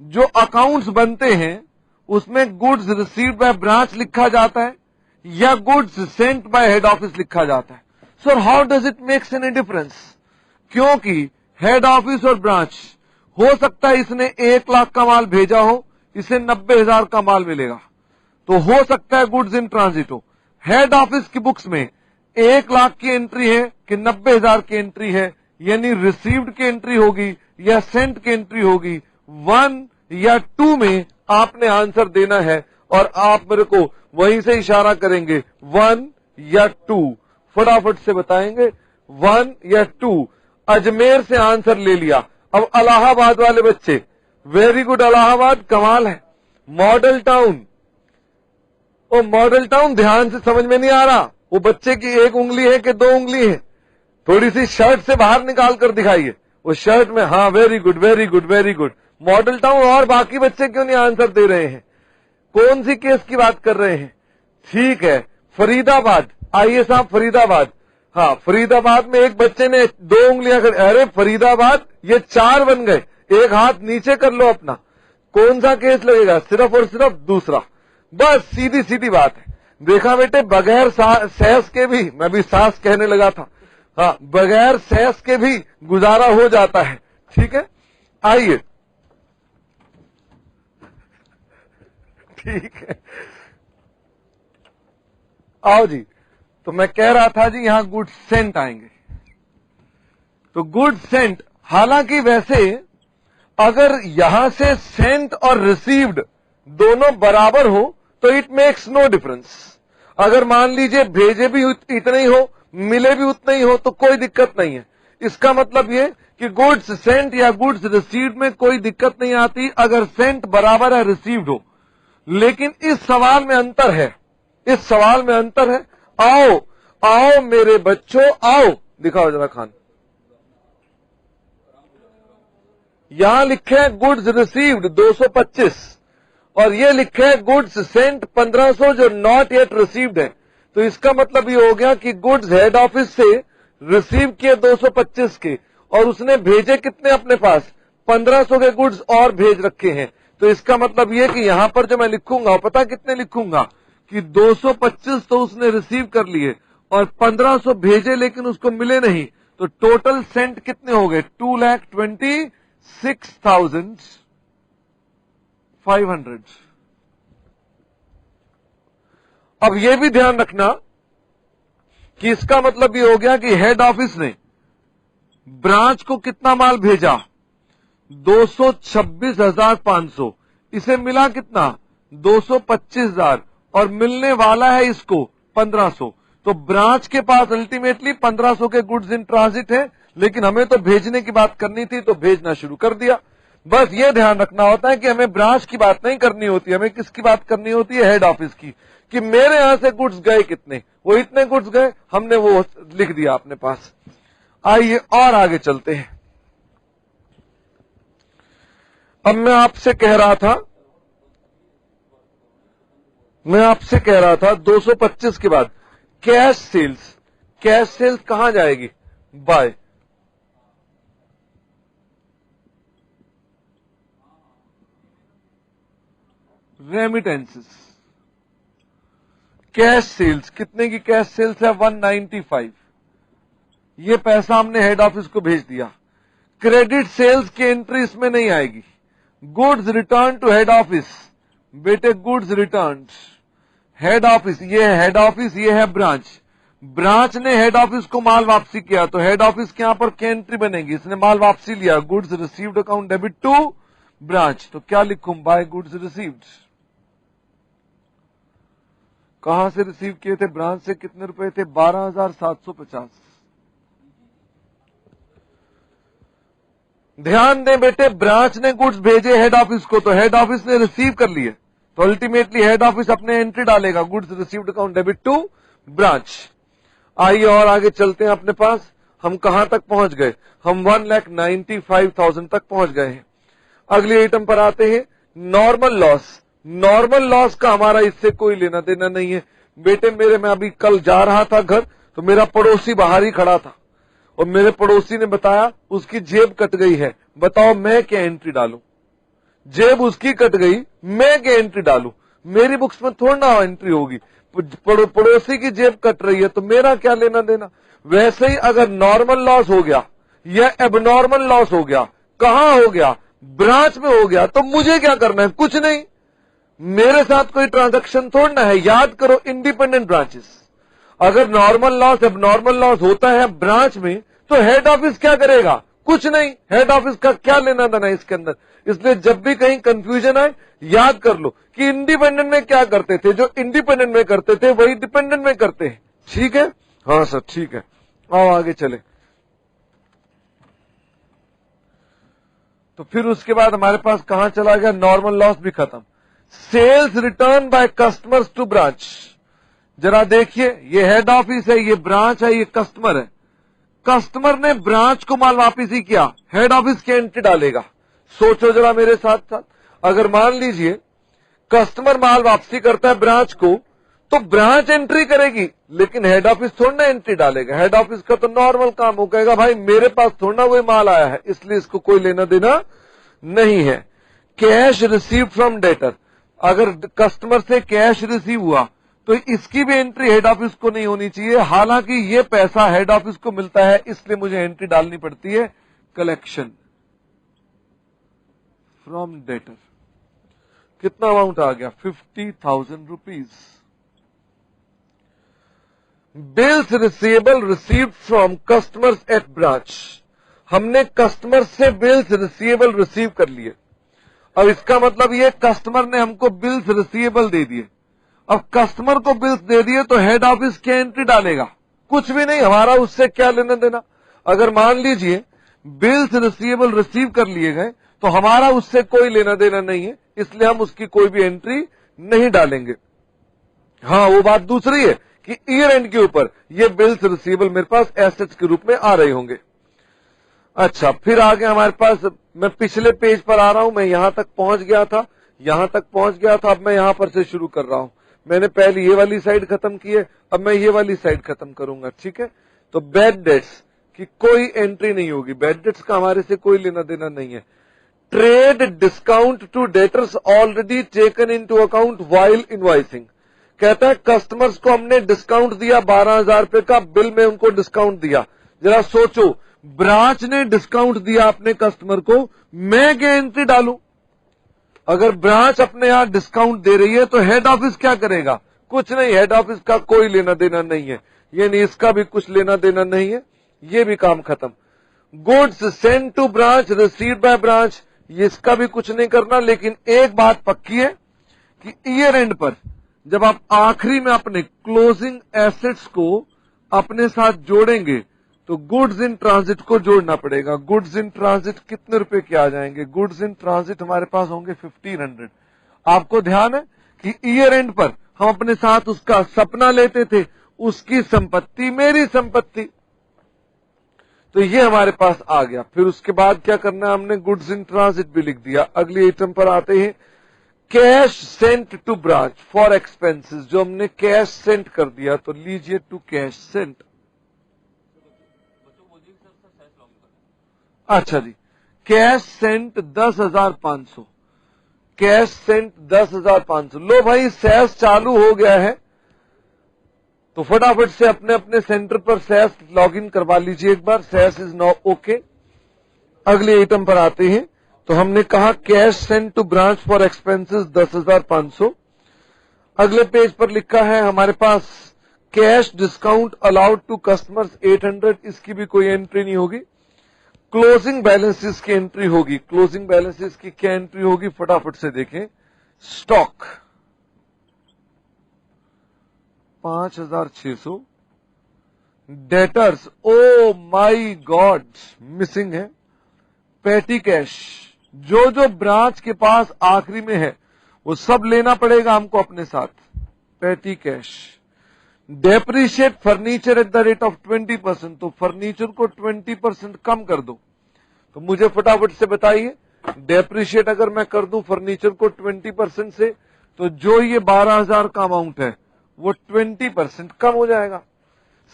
जो अकाउंट्स बनते हैं उसमें गुड्स रिसीव्ड बाय ब्रांच लिखा जाता है या goods sent by head office लिखा जाता है। Sir how does it makes any difference? क्योंकि हेड ऑफिस और ब्रांच, हो सकता है इसने 1 लाख का माल भेजा हो, इसे 90,000 का माल मिलेगा, तो हो सकता है गुड्स इन ट्रांजिट हो। हेड ऑफिस की बुक्स में 1 लाख की एंट्री है कि 90,000 की एंट्री है, यानी रिसीव्ड की एंट्री होगी या सेंट की एंट्री होगी। 1 या 2 में आपने आंसर देना है और आप मेरे को वहीं से इशारा करेंगे 1 या 2। फटाफट से बताएंगे 1 या 2। अजमेर से आंसर ले लिया। अब इलाहाबाद वाले बच्चे, वेरी गुड, इलाहाबाद कमाल है। मॉडल टाउन, वो मॉडल टाउन ध्यान से समझ में नहीं आ रहा, वो बच्चे की 1 उंगली है कि 2 उंगली है, थोड़ी सी शर्ट से बाहर निकाल कर दिखाइए वो शर्ट में। हाँ very good very good very good, model town. और बाकी बच्चे क्यों नहीं आंसर दे रहे हैं? कौन सी केस की बात कर रहे हैं? ठीक है, फरीदाबाद। आइए साहब फरीदाबाद। हाँ फरीदाबाद में एक बच्चे ने 2 उंगलियां कर, अरे फरीदाबाद ये 4 बन गए, एक हाथ नीचे कर लो अपना। कौन सा केस लगेगा? सिर्फ और सिर्फ दूसरा। बस सीधी सीधी बात है। देखा बेटे, बगैर सहस के भी, मैं भी सास कहने लगा था, हाँ बगैर सहस के भी गुजारा हो जाता है। ठीक है, आइए। ठीक है, आओ जी। तो मैं कह रहा था जी यहां गुड सेंट आएंगे। तो गुड सेंट, हालांकि वैसे अगर यहां से सेंट और रिसीव्ड दोनों बराबर हो तो इट मेक्स नो डिफरेंस। अगर मान लीजिए भेजे भी इतने ही हो, मिले भी उतने ही हो, तो कोई दिक्कत नहीं है। इसका मतलब ये कि गुड्स सेंट या गुड्स रिसीव्ड में कोई दिक्कत नहीं आती अगर सेंट बराबर है रिसीव्ड हो। लेकिन इस सवाल में अंतर है, इस सवाल में अंतर है। आओ आओ मेरे बच्चों आओ, दिखाओ जरा खान। यहां लिखे है गुड्स रिसीव्ड 225 और ये लिखे है गुड्स सेंट 1500 जो नॉट येट रिसीव्ड है। तो इसका मतलब ये हो गया कि गुड्स हेड ऑफिस से रिसीव किए 225 के और उसने भेजे कितने अपने पास? 1500 के गुड्स और भेज रखे हैं। तो इसका मतलब ये कि यहां पर जो मैं लिखूंगा, पता कितने लिखूंगा कि 225 तो उसने रिसीव कर लिए और 1500 भेजे लेकिन उसको मिले नहीं। तो टोटल सेंट कितने हो गए? 2,26,500। अब यह भी ध्यान रखना कि इसका मतलब ये हो गया कि हेड ऑफिस ने ब्रांच को कितना माल भेजा? 226,500। इसे मिला कितना? 225,000 और मिलने वाला है इसको 1500। तो ब्रांच के पास अल्टीमेटली 1500 के गुड्स इन ट्रांजिट है, लेकिन हमें तो भेजने की बात करनी थी तो भेजना शुरू कर दिया। बस ये ध्यान रखना होता है कि हमें ब्रांच की बात नहीं करनी होती, हमें किसकी बात करनी होती है? हेड ऑफिस की, कि मेरे यहां से गुड्स गए कितने, वो इतने गुड्स गए, हमने वो लिख दिया अपने पास। आइए और आगे चलते हैं। अब मैं आपसे कह रहा था 225 के बाद कैश सेल्स। कैश सेल्स कहां जाएगी? Bye remittances. कैश सेल्स कितने की कैश सेल्स है? 195। ये पैसा हमने हेड ऑफिस को भेज दिया। क्रेडिट सेल्स की एंट्री इसमें नहीं आएगी। Goods return to head office, बेटे गुड्स रिटर्न हेड ऑफिस, ये है हेड ऑफिस, ये है ब्रांच। ब्रांच ने हेड ऑफिस को माल वापसी किया तो हेड ऑफिस के यहां पर क्या एंट्री बनेगी? इसने माल वापसी लिया, goods received account debit to branch. तो क्या लिखूं? By goods received. कहां से रिसीव किए थे? ब्रांच से। कितने रुपए थे? 12,750। ध्यान दें बेटे, ब्रांच ने गुड्स भेजे हेड ऑफिस को तो हेड ऑफिस ने रिसीव कर लिए, तो अल्टीमेटली हेड ऑफिस अपने एंट्री डालेगा, goods received account debit to branch. आइए और आगे चलते हैं अपने पास। हम कहां तक पहुंच गए? हम 1,95,000 तक पहुंच गए हैं। अगले आइटम पर आते हैं, नॉर्मल लॉस। नॉर्मल लॉस का हमारा इससे कोई लेना देना नहीं है, बेटे मेरे, मैं अभी कल जा रहा था घर, तो मेरा पड़ोसी बाहर ही खड़ा था और मेरे पड़ोसी ने बताया उसकी जेब कट गई है, बताओ मैं क्या एंट्री डालूं? जेब उसकी कट गई, मैं क्या एंट्री डालूं? मेरी बुक्स में थोड़ा ना एंट्री होगी, पड़ोसी की जेब कट रही है तो मेरा क्या लेना देना। वैसे ही अगर नॉर्मल लॉस हो गया या एबनॉर्मल लॉस हो गया, कहां हो गया? ब्रांच में हो गया, तो मुझे क्या करना है? कुछ नहीं, मेरे साथ कोई ट्रांजैक्शन थोड़ा ना है। याद करो, इंडिपेंडेंट ब्रांचेस। अगर नॉर्मल लॉस एबनॉर्मल लॉस होता है ब्रांच में, तो हेड ऑफिस क्या करेगा? कुछ नहीं, हेड ऑफिस का क्या लेना देना इसके अंदर। इसलिए जब भी कहीं कंफ्यूजन आए, याद कर लो कि इंडिपेंडेंट में क्या करते थे, जो इंडिपेंडेंट में करते थे वही डिपेंडेंट में करते हैं। ठीक है? हाँ सर, ठीक है, आओ आगे चले। तो फिर उसके बाद हमारे पास कहां चला गया? नॉर्मल लॉस भी खत्म। Sales return by customers to branch. जरा देखिए, ये हेड ऑफिस है, ये ब्रांच है, ये कस्टमर है। कस्टमर ने ब्रांच को माल वापिस ही किया, हेड ऑफिस की एंट्री डालेगा। सोचो जरा मेरे साथ साथ, अगर मान लीजिए कस्टमर माल वापसी करता है ब्रांच को, तो ब्रांच एंट्री करेगी, लेकिन हेड ऑफिस थोड़ा ना एंट्री डालेगा। हेड ऑफिस का तो नॉर्मल काम हो, कहेगा भाई मेरे पास थोड़ा ना वो माल आया है, इसलिए इसको कोई लेना देना नहीं है। कैश रिसीव फ्रॉम डेटर, अगर कस्टमर से कैश रिसीव हुआ तो इसकी भी एंट्री हेड ऑफिस को नहीं होनी चाहिए। हालांकि ये पैसा हेड ऑफिस को मिलता है, इसलिए मुझे एंट्री डालनी पड़ती है कलेक्शन फ्रॉम डेटर। कितना अमाउंट आ गया? 50,000 rupees. Bills receivable received from customers at branch. हमने कस्टमर से बिल्स रिसीवेबल रिसीव कर लिए। अब इसका मतलब ये कस्टमर ने हमको बिल्स रिसीवेबल दे दिए। अब कस्टमर को बिल्स दे दिए तो हेड ऑफिस क्या एंट्री डालेगा? कुछ भी नहीं, हमारा उससे क्या लेना देना। अगर मान लीजिए बिल्स रिसीवेबल रिसीव कर लिए गए तो हमारा उससे कोई लेना देना नहीं है, इसलिए हम उसकी कोई भी एंट्री नहीं डालेंगे। हाँ, वो बात दूसरी है कि ईयर एंड के ऊपर ये बिल्स रिसीवेबल मेरे पास एसेट्स के रूप में आ रहे होंगे। अच्छा, फिर आगे हमारे पास, मैं पिछले पेज पर आ रहा हूं, मैं यहां तक पहुंच गया था, अब मैं यहां पर से शुरू कर रहा हूं। मैंने पहले ये वाली साइड खत्म की है, अब मैं ये वाली साइड खत्म करूंगा। ठीक है? तो बैड डेट्स की कोई एंट्री नहीं होगी, बैड डेट्स का हमारे से कोई लेना देना नहीं है। Trade discount to debtors already taken into account while invoicing. कहता है कस्टमर्स को हमने डिस्काउंट दिया, 12,000 रुपए का बिल में उनको डिस्काउंट दिया। जरा सोचो, ब्रांच ने डिस्काउंट दिया अपने कस्टमर को, मैं क्या एंट्री डालूं? अगर ब्रांच अपने यहां डिस्काउंट दे रही है तो हेड ऑफिस क्या करेगा? कुछ नहीं, हेड ऑफिस का कोई लेना देना नहीं है, यानी इसका भी कुछ लेना देना नहीं है, ये भी काम खत्म। Goods send to branch received by branch, इसका भी कुछ नहीं करना। लेकिन एक बात पक्की है कि ईयर एंड पर जब आप आखिरी में अपने क्लोजिंग एसेट्स को अपने साथ जोड़ेंगे तो गुड्स इन ट्रांजिट को जोड़ना पड़ेगा। गुड्स इन ट्रांजिट कितने रुपए के आ जाएंगे? गुड्स इन ट्रांजिट हमारे पास होंगे 1500। आपको ध्यान है कि ईयर एंड पर हम अपने साथ उसका सपना लेते थे, उसकी संपत्ति मेरी संपत्ति, तो ये हमारे पास आ गया। फिर उसके बाद क्या करना है? हमने गुड्स इन ट्रांजिट भी लिख दिया। अगले आइटम पर आते हैं, cash sent to branch for expenses. जो हमने कैश सेंट कर दिया, तो लीजिए टू कैश सेंट। अच्छा जी, कैश सेंट 10,500, कैश सेंट 10,500। लो भाई, सैस चालू हो गया है, तो फटाफट से अपने अपने सेंटर पर सैस लॉगिन करवा लीजिए एक बार। सैस इज नाउ ओके। अगले आइटम पर आते हैं। तो हमने कहा cash sent to branch for expenses 10,500। अगले पेज पर लिखा है हमारे पास cash discount allowed to customers 800, इसकी भी कोई एंट्री नहीं होगी। क्लोजिंग बैलेंसेस की एंट्री होगी। क्लोजिंग बैलेंसेस की क्या एंट्री होगी? फटाफट से देखें। Stock 5,600, debtors oh my God missing है। पेटी कैश, जो जो ब्रांच के पास आखिरी में है वो सब लेना पड़ेगा हमको अपने साथ। पेटी cash. Depreciate furniture at the rate of 20%, तो फर्नीचर को 20% कम कर दो। तो मुझे फटाफट से बताइए, डेप्रीशिएट अगर मैं कर दूं फर्नीचर को 20% से, तो जो ये 12,000 का अमाउंट है वो 20% कम हो जाएगा।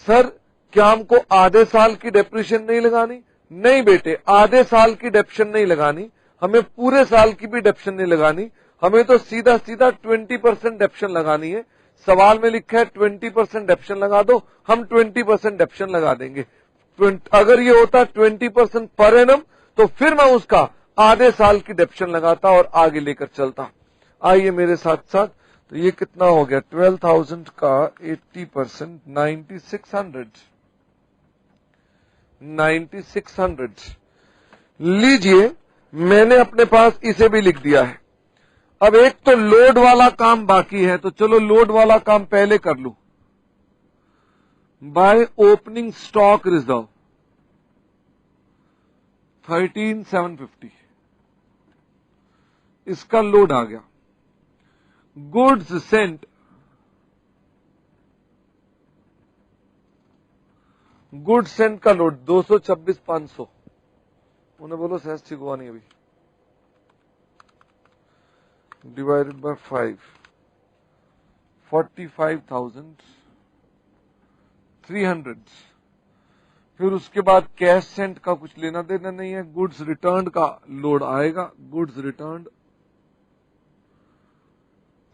सर क्या हमको आधे साल की डेप्रिसिएशन नहीं लगानी? नहीं बेटे, आधे साल की डेप्रिसिएशन नहीं लगानी, हमें पूरे साल की भी डेप्रिसिएशन नहीं लगानी, हमें तो सीधा सीधा 20% डेप्रिसिएशन लगानी है। सवाल में लिखा है 20% डेप्रिसिएशन लगा दो, हम 20% डेप्रिसिएशन लगा देंगे। अगर ये होता 20% पर एनम तो फिर मैं उसका आधे साल की डेप्रिसिएशन लगाता और आगे लेकर चलता। आइए मेरे साथ साथ, तो ये कितना हो गया? 12,000 का 80% 9600 लीजिए, मैंने अपने पास इसे भी लिख दिया है। अब एक तो लोड वाला काम बाकी है, तो चलो लोड वाला काम पहले कर लूं। बाय ओपनिंग स्टॉक रिजर्व 13,750, इसका लोड आ गया। गुड्स सेंट, गुड सेंट का लोड 226,500। उन्हें बोलो सहज ठीक हुआ नहीं अभी, डिवाइडेड बाय 5, 45,300। फिर उसके बाद कैश सेंट का कुछ लेना देना नहीं है। गुड्स रिटर्न का लोड आएगा, गुड्स रिटर्न।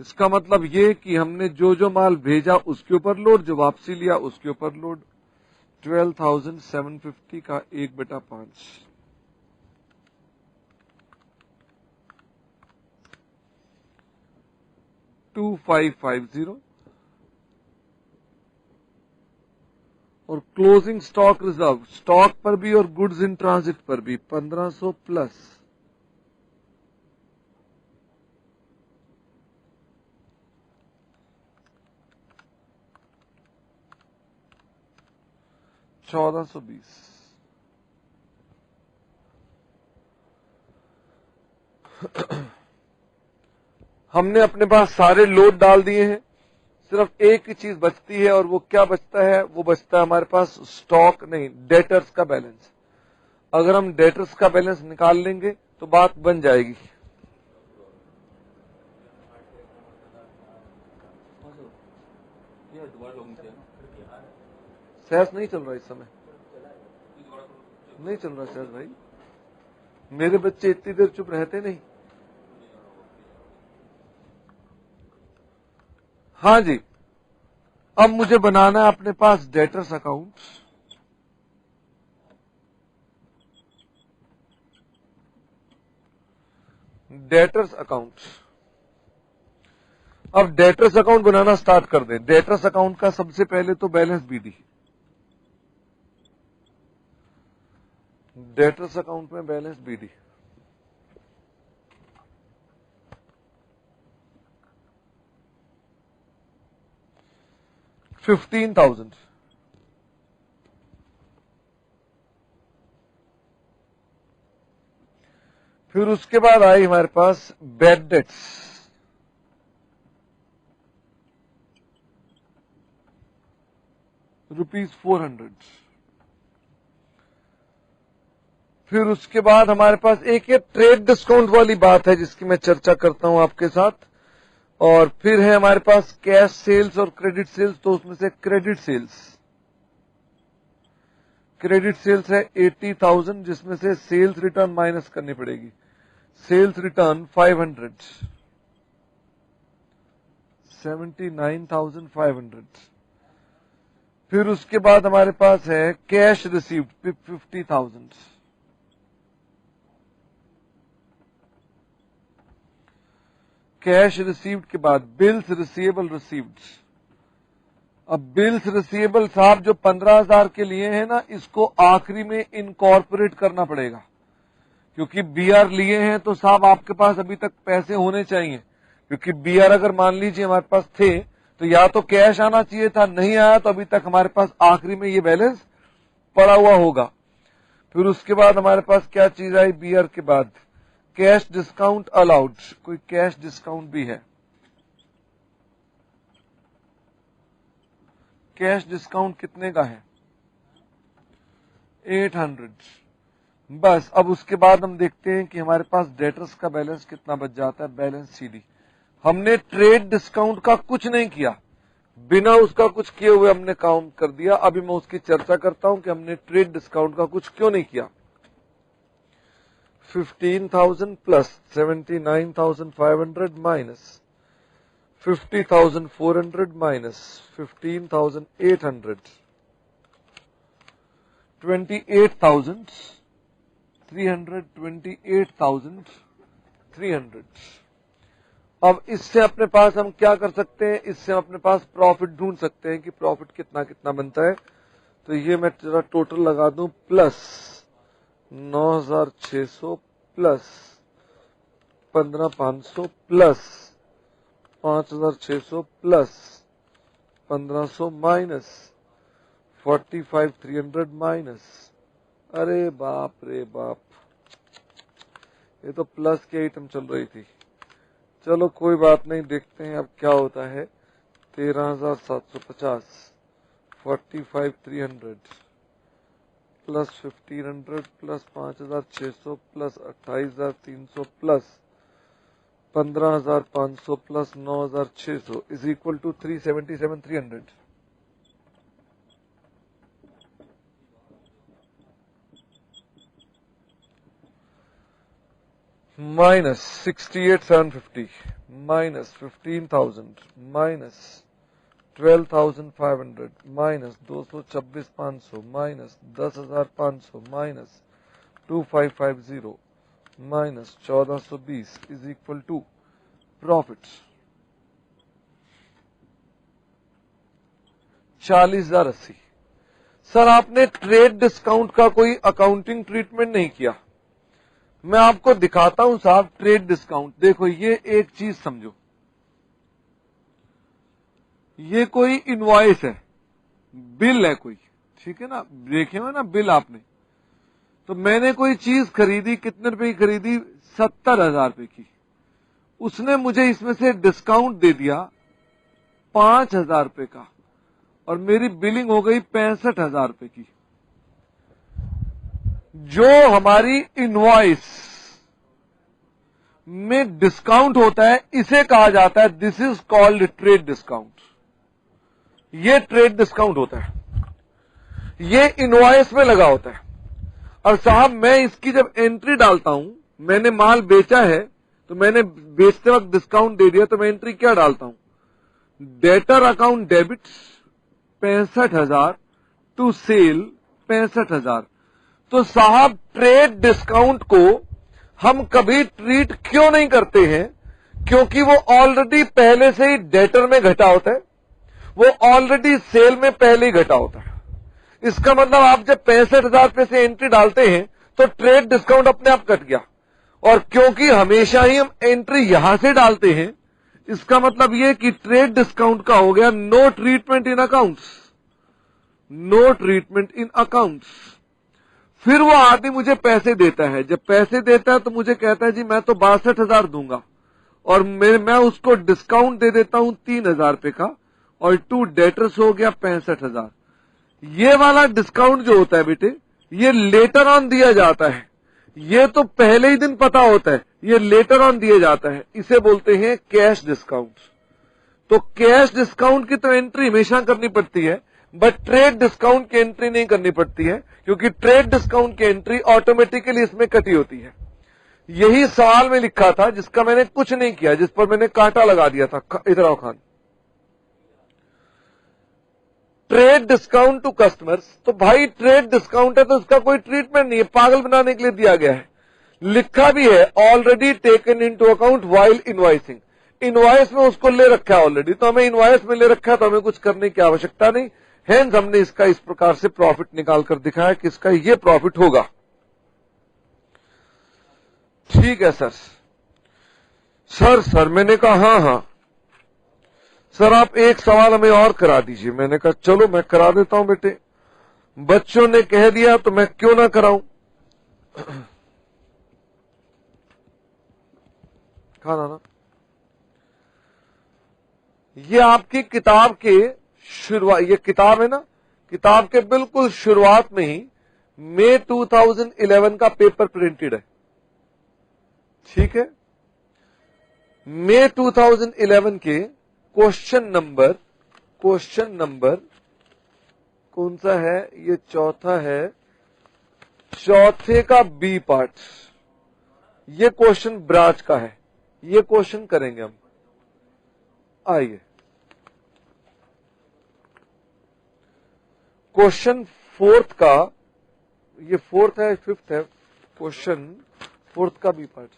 इसका मतलब ये कि हमने जो जो माल भेजा उसके ऊपर लोड, जो वापसी लिया उसके ऊपर लोड। 12,750 का 1/5, 2550। और क्लोजिंग स्टॉक रिजर्व स्टॉक पर भी और गुड्स इन ट्रांजिट पर भी 1500 प्लस 1420। हमने अपने पास सारे लोड डाल दिए हैं, सिर्फ एक ही चीज बचती है, और वो क्या बचता है? वो बचता है हमारे पास स्टॉक नहीं, डेटर्स का बैलेंस। अगर हम डेटर्स का बैलेंस निकाल लेंगे तो बात बन जाएगी। सहज नहीं चल रहा इस समय, नहीं चल रहा सहज भाई। मेरे बच्चे इतनी देर चुप रहते नहीं। हाँ जी, अब मुझे बनाना है अपने पास डेटर्स अकाउंट। डेटर्स अकाउंट, अब डेटर्स अकाउंट बनाना स्टार्ट कर दें। डेटर्स अकाउंट का सबसे पहले तो बैलेंस बीडी, डेटर्स अकाउंट में बैलेंस बीडी 15,000। फिर उसके बाद आई हमारे पास बैड डेट्स ₹400। फिर उसके बाद हमारे पास एक ये ट्रेड डिस्काउंट वाली बात है जिसकी मैं चर्चा करता हूं आपके साथ। और फिर है हमारे पास कैश सेल्स और क्रेडिट सेल्स, तो उसमें से क्रेडिट सेल्स है 80,000, जिसमें से सेल्स रिटर्न माइनस करनी पड़ेगी। Sales return 500, 79,500। फिर उसके बाद हमारे पास है कैश रिसीव्ड 50,000। कैश रिसीव्ड के बाद बिल्स रिसीवेबल रिसीव्ड। अब बिल्स रिसीवेबल साहब जो 15,000 के लिए है ना, इसको आखिरी में इनकॉर्पोरेट करना पड़ेगा, क्योंकि बीआर लिए हैं तो साहब आपके पास अभी तक पैसे होने चाहिए। क्योंकि बीआर अगर मान लीजिए हमारे पास थे तो या तो कैश आना चाहिए था, नहीं आया तो अभी तक हमारे पास आखिरी में ये बैलेंस पड़ा हुआ होगा। फिर उसके बाद हमारे पास क्या चीज आई बीआर के बाद? Cash discount allowed. कोई कैश डिस्काउंट भी है? कैश डिस्काउंट कितने का है? 800। बस अब उसके बाद हम देखते हैं कि हमारे पास डेटर्स का बैलेंस कितना बच जाता है। बैलेंस सीडी, हमने ट्रेड डिस्काउंट का कुछ नहीं किया, बिना उसका कुछ किए हुए हमने काम कर दिया। अभी मैं उसकी चर्चा करता हूं कि हमने ट्रेड डिस्काउंट का कुछ क्यों नहीं किया। 15,000 प्लस 79,500 माइनस 50,400 माइनस 15,800 28,300 अब इससे अपने पास हम क्या कर सकते हैं, इससे हम अपने पास प्रॉफिट ढूंढ सकते हैं कि प्रॉफिट कितना कितना बनता है। तो ये मैं जरा टोटल लगा दूं, plus 9,600 plus 15,500 plus 5,600 plus 1,500 minus 45,300 minus, अरे बाप रे बाप, ये तो प्लस की आइटम चल रही थी। चलो कोई बात नहीं, देखते हैं अब क्या होता है। 13,750 45,300 plus 1,500 plus 5,600 plus 28,300 plus 15,500 plus 9,600 is equal to 377,300। Minus 68,750 minus 15,000 minus 12,500 minus 226,500 minus 10,500 minus 2,550 minus 1,420 is equal to profit 40,080। Sir आपने ट्रेड डिस्काउंट का कोई अकाउंटिंग ट्रीटमेंट नहीं किया। मैं आपको दिखाता हूं साहब ट्रेड डिस्काउंट। देखो ये एक चीज समझो, ये कोई इनवॉइस है, बिल है कोई, ठीक है ना, देखे हुए ना बिल आपने। तो मैंने कोई चीज खरीदी, कितने रुपए की खरीदी, 70,000 रुपए की। उसने मुझे इसमें से डिस्काउंट दे दिया 5,000 रुपए का और मेरी बिलिंग हो गई 65,000 रुपए की। जो हमारी इनवॉइस में डिस्काउंट होता है इसे कहा जाता है, this is called trade discount. ये ट्रेड डिस्काउंट होता है, ये इनवॉइस में लगा होता है। और साहब मैं इसकी जब एंट्री डालता हूं, मैंने माल बेचा है तो मैंने बेचते वक्त डिस्काउंट दे दिया, तो मैं एंट्री क्या डालता हूं, debtor account debit 65,000 to sale 65,000। तो साहब ट्रेड डिस्काउंट को हम कभी ट्रीट क्यों नहीं करते हैं, क्योंकि वो ऑलरेडी पहले से ही डेटर में घटा होता है, वो ऑलरेडी सेल में पहले ही घटा होता है। इसका मतलब आप जब 65,000 रुपए से एंट्री डालते हैं तो ट्रेड डिस्काउंट अपने आप कट गया। और क्योंकि हमेशा ही हम एंट्री यहां से डालते हैं, इसका मतलब यह कि ट्रेड डिस्काउंट का हो गया no treatment in accounts, no treatment in accounts. फिर वो आदमी मुझे पैसे देता है, जब पैसे देता है तो मुझे कहता है जी मैं तो 62,000 दूंगा, और मैं उसको डिस्काउंट दे देता हूं 3,000 रुपए का, और टू डेटर्स हो गया 65,000। ये वाला डिस्काउंट जो होता है बेटे, ये लेटर ऑन दिया जाता है, ये तो पहले ही दिन पता होता है, ये लेटर ऑन दिया जाता है, इसे बोलते हैं कैश डिस्काउंट। तो कैश डिस्काउंट की तो एंट्री हमेशा करनी पड़ती है, बट ट्रेड डिस्काउंट की एंट्री नहीं करनी पड़ती है, क्योंकि ट्रेड डिस्काउंट की एंट्री ऑटोमेटिकली इसमें कटी होती है। यही सवाल में लिखा था जिसका मैंने कुछ नहीं किया, जिस पर मैंने कांटा लगा दिया था। इधर आओ Khan, trade discount to customers. तो भाई ट्रेड डिस्काउंट है तो इसका कोई ट्रीटमेंट नहीं है, पागल बनाने के लिए दिया गया है। लिखा भी है already taken into account while invoicing, invoice में उसको ले रखा है ऑलरेडी, तो हमें इनवॉइस में ले रखा है तो हमें कुछ करने की आवश्यकता नहीं। हेंस हमने इसका इस प्रकार से प्रॉफिट निकाल कर दिखाया कि इसका ये प्रॉफिट होगा। ठीक है सर। सर मैंने कहा हाँ हाँ सर, आप एक सवाल हमें और करा दीजिए। मैंने कहा चलो मैं करा देता हूं बेटे, बच्चों ने कह दिया तो मैं क्यों ना कराऊं। खाना ना, ये आपकी किताब के शुरुआत, ये किताब है ना, किताब के बिल्कुल शुरुआत में ही मई 2011 का पेपर प्रिंटेड है, ठीक है। मई 2011 के क्वेश्चन नंबर क्वेश्चन नंबर कौन सा है? ये चौथा है, चौथे का बी पार्ट। ये क्वेश्चन ब्रांच का है, ये क्वेश्चन करेंगे हम। आइए, क्वेश्चन फोर्थ का, ये फोर्थ है फिफ्थ है, क्वेश्चन फोर्थ का बी पार्ट।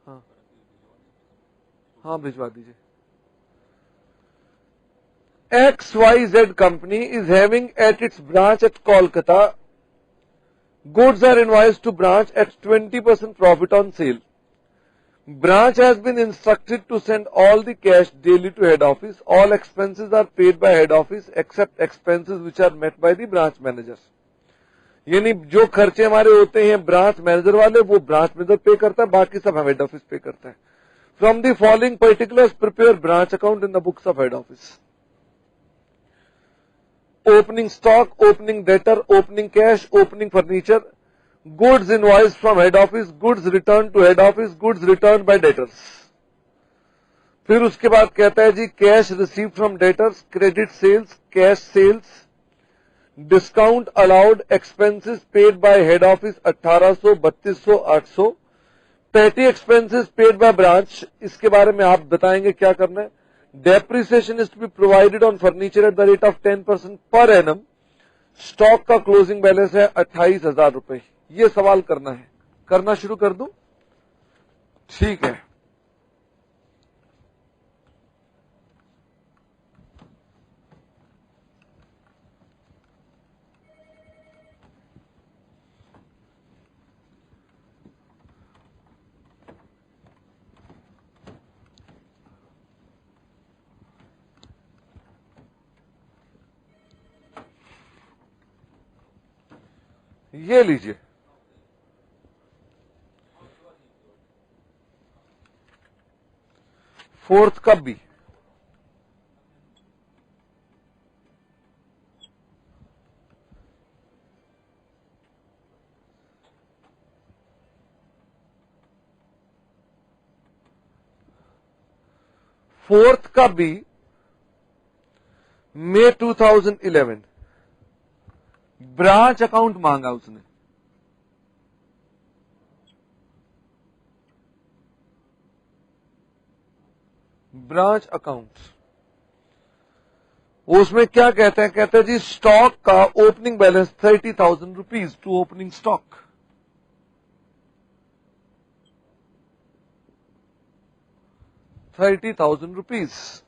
हाँ हाँ, भिजवा दीजिए। XYZ company is having at its branch at Kolkata, goods are invoiced to branch at 20% profit on sale. Branch has been instructed to send all the cash daily to head office. All expenses are paid by head office except expenses which are met by the branch manager. यानी जो खर्चे हमारे होते हैं branch manager वाले, वो branch manager पे करता है, बाकी सब हम हेड ऑफिस पे करता है। From the following particulars prepare branch account in the books of head office. Opening stock, opening debtor, opening cash, opening furniture, goods invoice from head office, goods return to head office, goods return by debtors. फिर उसके बाद कहता है जी cash receive from debtors, credit sales, cash sales, discount allowed, expenses paid by head office 1800, 3200, 800, पेटी expenses paid by branch. इसके बारे में आप बताएंगे क्या करना है। Depreciation is to be provided on furniture at the rate of 10% per annum. Stock का क्लोजिंग बैलेंस है 28,000 रुपए। ये सवाल करना है, करना शुरू कर दूं? ठीक है। ये लीजिए, फोर्थ का बी। फोर्थ का बी, मई 2011, ब्रांच अकाउंट मांगा उसने। ब्रांच अकाउंट, उसमें क्या कहते हैं? कहते हैं जी स्टॉक का opening balance 30,000 rupees to opening stock. ₹30,000।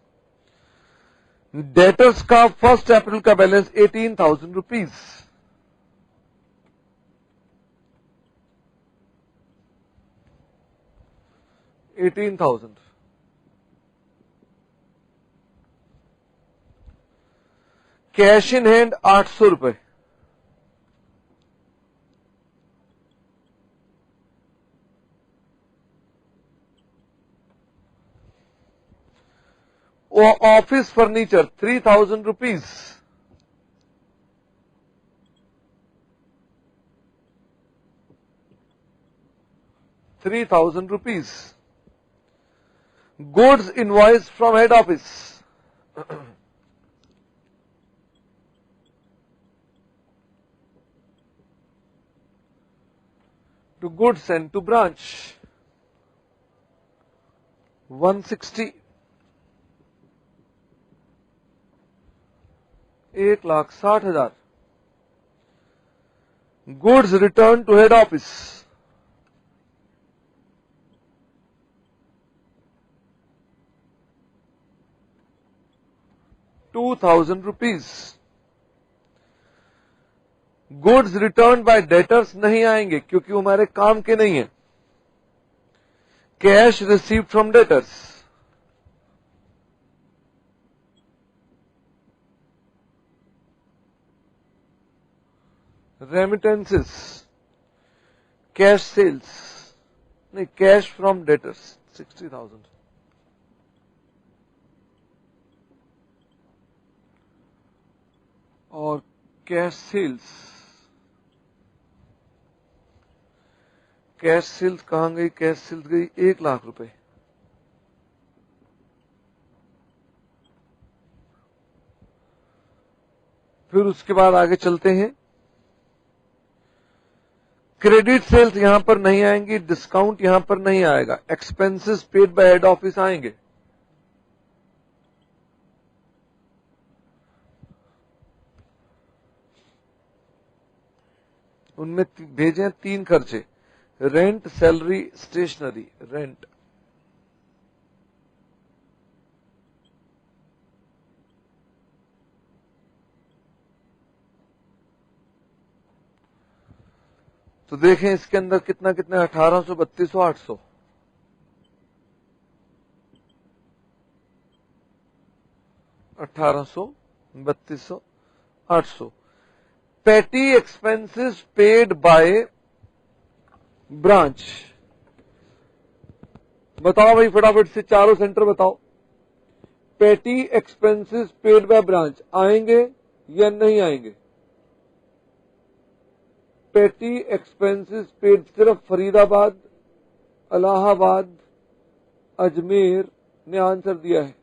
Debtors का 1 अप्रैल का balance 18,000 rupees. 18,000। Cash in hand 800 रुपए। Office furniture 3,000 rupees. 3,000 rupees. Goods invoice from head office, to goods sent to branch 160। 1,60,000। Goods return to head office 2,000 rupees. Goods return by debtors नहीं आएंगे क्योंकि वो हमारे काम के नहीं है। Cash receive from debtors, remittances, cash sales, नहीं कैश फ्रॉम डेटर्स 60,000। और कैश सेल्स, कैश सेल्स कहां गई? कैश सेल्स गई 1,00,000 रुपए। फिर उसके बाद आगे चलते हैं। क्रेडिट सेल्स यहां पर नहीं आएंगी, डिस्काउंट यहां पर नहीं आएगा, expenses paid by head office आएंगे। उनमें भेजे हैं 3 खर्चे, रेंट, सैलरी, स्टेशनरी। रेंट तो देखें इसके अंदर कितना कितना, 1800, 3200, 800, 1800, 3200, 800। पेटी एक्सपेंसेस पेड बाय ब्रांच। बताओ भाई फटाफट से, चारों सेंटर बताओ। पेटी एक्सपेंसेस पेड बाय ब्रांच आएंगे या नहीं आएंगे? पेटी एक्सपेंसेस पेड सिर्फ फरीदाबाद, इलाहाबाद, अजमेर ने आंसर दिया है।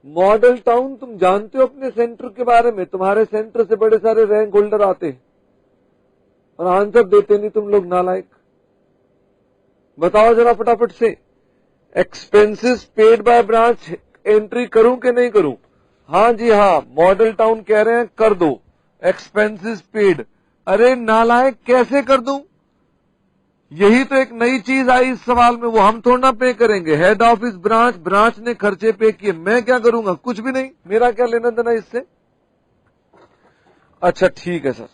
मॉडल टाउन तुम जानते हो अपने सेंटर के बारे में, तुम्हारे सेंटर से बड़े सारे रैंक होल्डर आते हैं और आंसर देते नहीं तुम लोग, नालायक। बताओ जरा फटाफट से, expenses paid by branch entry करूं कि नहीं करूं? हाँ जी हाँ, मॉडल टाउन कह रहे हैं कर दो एक्सपेंसेस पेड। अरे नालायक, कैसे कर दूं? यही तो एक नई चीज आई इस सवाल में, वो हम थोड़ा ना पे करेंगे। हेड ऑफिस ब्रांच, ब्रांच ने खर्चे पे किए, मैं क्या करूंगा? कुछ भी नहीं, मेरा क्या लेना देना इससे। अच्छा ठीक है सर।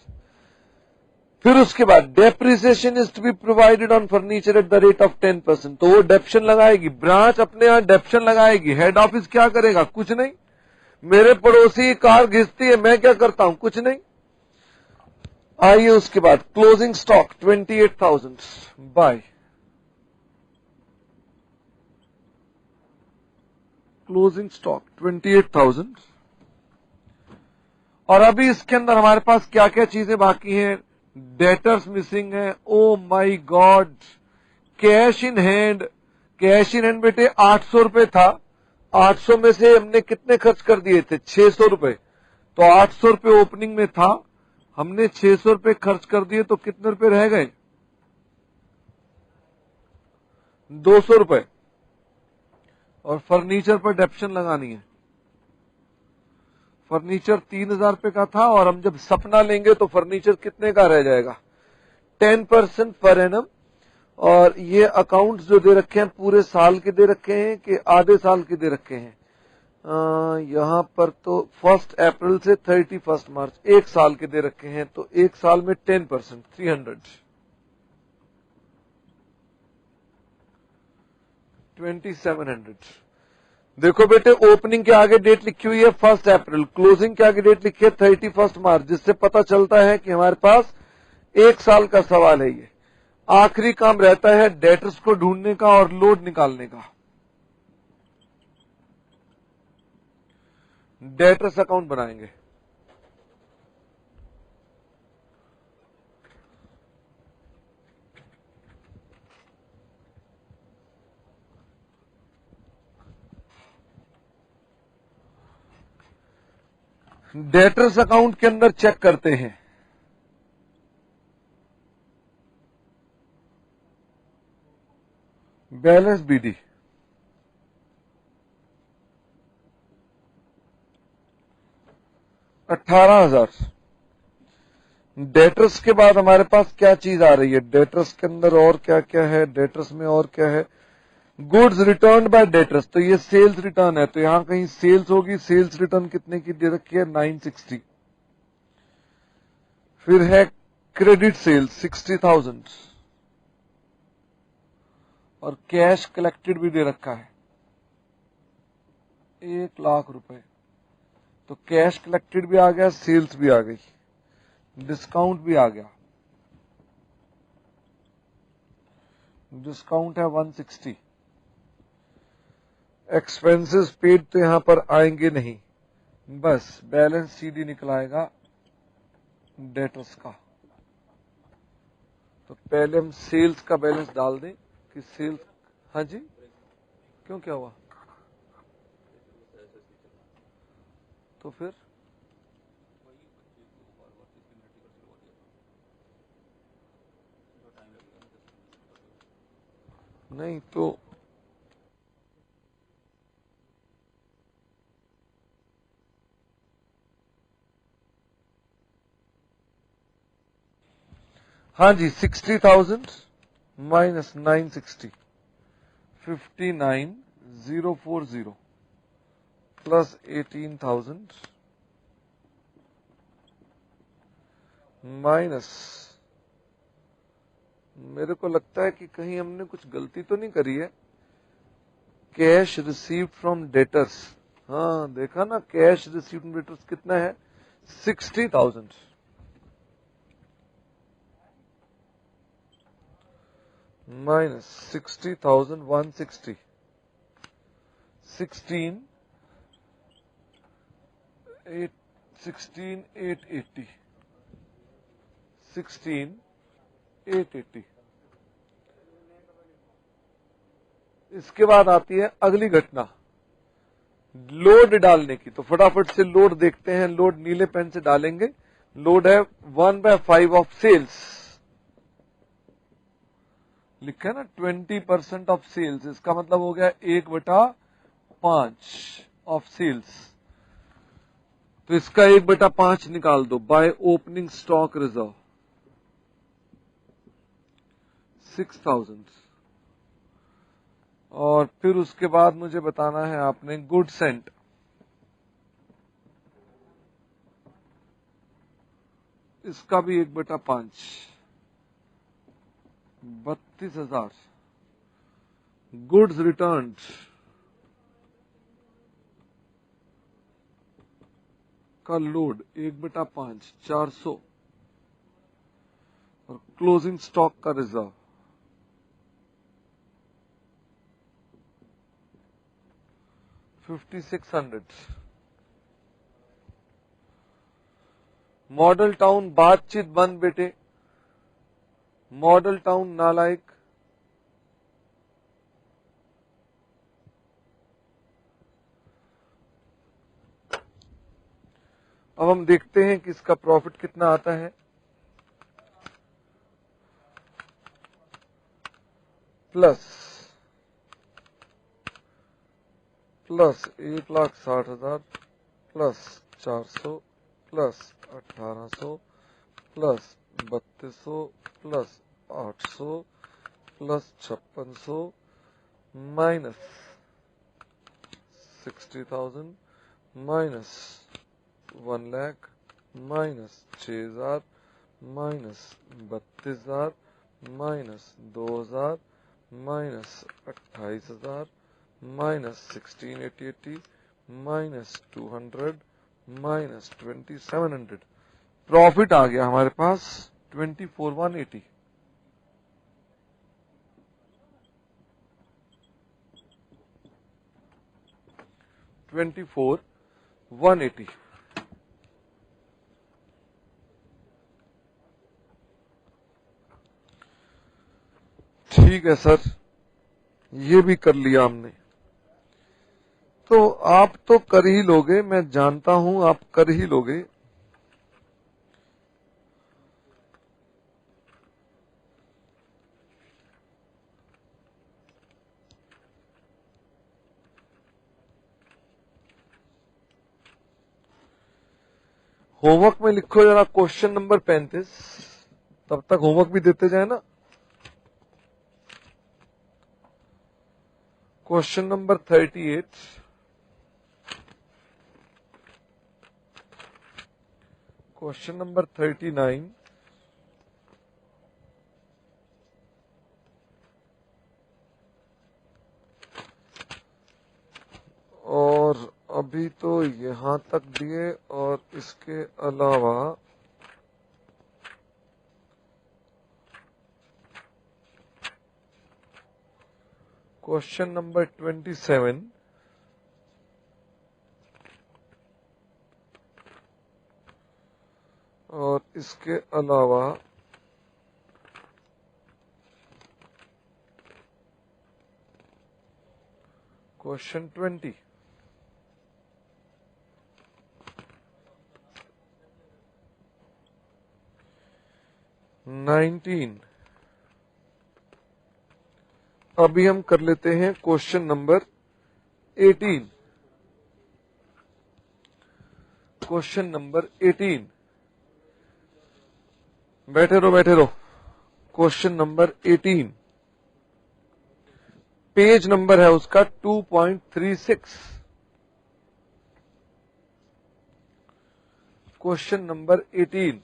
फिर उसके बाद depreciation is to be provided on furniture at the rate of 10%। तो वो डेप्शन लगाएगी, ब्रांच अपने यहां डेप्शन लगाएगी, हेड ऑफिस क्या करेगा? कुछ नहीं। मेरे पड़ोसी कार घिसती है, मैं क्या करता हूं? कुछ नहीं। आइए उसके बाद closing stock 28,000 by, closing stock 28,000। और अभी इसके अंदर हमारे पास क्या क्या चीजें बाकी हैं? डेटर्स मिसिंग है, oh my God. Cash in hand, cash in hand बेटे 800 रुपए था, 800 में से हमने कितने खर्च कर दिए थे? 600 रुपए। तो 800 रुपए ओपनिंग में था, हमने 600 रुपए खर्च कर दिए, तो कितने रुपए रह गए? 200 रुपए। और फर्नीचर पर डेप्शन लगानी है। फर्नीचर 3,000 रुपए का था, और हम जब सपना लेंगे तो फर्नीचर कितने का रह जाएगा? 10% पर एनम। और ये अकाउंट्स जो दे रखे हैं पूरे साल के दे रखे हैं कि आधे साल के दे रखे हैं? यहां पर तो 1 अप्रैल से 31 मार्च, एक साल के दे रखे हैं। तो एक साल में 10%, 300, 2700। देखो बेटे, ओपनिंग के आगे डेट लिखी हुई है 1 अप्रैल, क्लोजिंग के आगे डेट लिखी है 31 मार्च, जिससे पता चलता है कि हमारे पास एक साल का सवाल है। ये आखिरी काम रहता है डेटर्स को ढूंढने का और लोड निकालने का। डेटर्स अकाउंट बनाएंगे। डेटर्स अकाउंट के अंदर चेक करते हैं। Balance BD 18,000। डेटर्स के बाद हमारे पास क्या चीज आ रही है? डेटर्स के अंदर और क्या क्या है? डेटर्स में और क्या है? गुड्स रिटर्न बाय डेटर्स, तो ये सेल्स रिटर्न है, तो यहां कहीं सेल्स होगी। सेल्स रिटर्न कितने की दे रखी है? 960। फिर है क्रेडिट सेल्स 60,000, और कैश कलेक्टेड भी दे रखा है 1,00,000 रुपए। तो कैश कलेक्टेड भी आ गया, सेल्स भी आ गई, डिस्काउंट भी आ गया। डिस्काउंट है 160। एक्सपेंसेस पेड तो यहां पर आएंगे नहीं, बस बैलेंस सीधी निकलाएगा डेटर्स का। तो पहले हम सेल्स का बैलेंस डाल दें कि सेल्स। हाँ जी, क्यों, क्या हुआ? तो फिर नहीं तो हाँ जी, 60,000 माइनस 960, 59,040 प्लस 18,000 माइनस, मेरे को लगता है कि कहीं हमने कुछ गलती तो नहीं करी है। कैश रिसीव्ड फ्रॉम डेटर्स, हाँ देखा ना, कैश रिसीव्ड फ्रॉम डेटर्स कितना है, 60,000 माइनस 60,160, 16 8 16,880, 16,880। इसके बाद आती है अगली घटना, लोड डालने की। तो फटाफट से लोड देखते हैं, लोड नीले पेन से डालेंगे। लोड है 1/5 ऑफ सेल्स, लिखा है ना 20% ऑफ सेल्स, इसका मतलब हो गया 1/5 ऑफ सेल्स। तो इसका 1/5 निकाल दो, बाय ओपनिंग स्टॉक रिजर्व 6,000। और फिर उसके बाद मुझे बताना है आपने गुड सेंट, इसका भी 1/5, 32,000। गुड्स रिटर्न का लोड 1/5, 400। और क्लोजिंग स्टॉक का रिजर्व 5,600। मॉडल टाउन बातचीत बंद बेटे, मॉडल टाउन नालायक, अब हम देखते हैं कि इसका प्रॉफिट कितना आता है। Plus 1,60,000 plus 400 plus 1,800 plus 3,200 plus 800 plus 5,600 minus 60,000 minus 1,00,000 minus 6,000 minus 32,000 minus 2,000 minus 28,000 minus 16,880 minus 200 minus 2,700। Profit आ गया हमारे पास 24,180। 24,180। ठीक है सर, ये भी कर लिया हमने। तो आप तो कर ही लोगे, मैं जानता हूं आप कर ही लोगे। होमवर्क में लिखो जरा क्वेश्चन नंबर 35, तब तक होमवर्क भी देते जाए ना। क्वेश्चन नंबर 38, क्वेश्चन नंबर 39, और अभी तो यहां तक दिए, और इसके अलावा क्वेश्चन नंबर 27, और इसके अलावा क्वेश्चन 20। 19, अभी हम कर लेते हैं क्वेश्चन नंबर 18। क्वेश्चन नंबर 18, बैठे रहो। क्वेश्चन नंबर 18, पेज नंबर है उसका 2.36। Question number 18,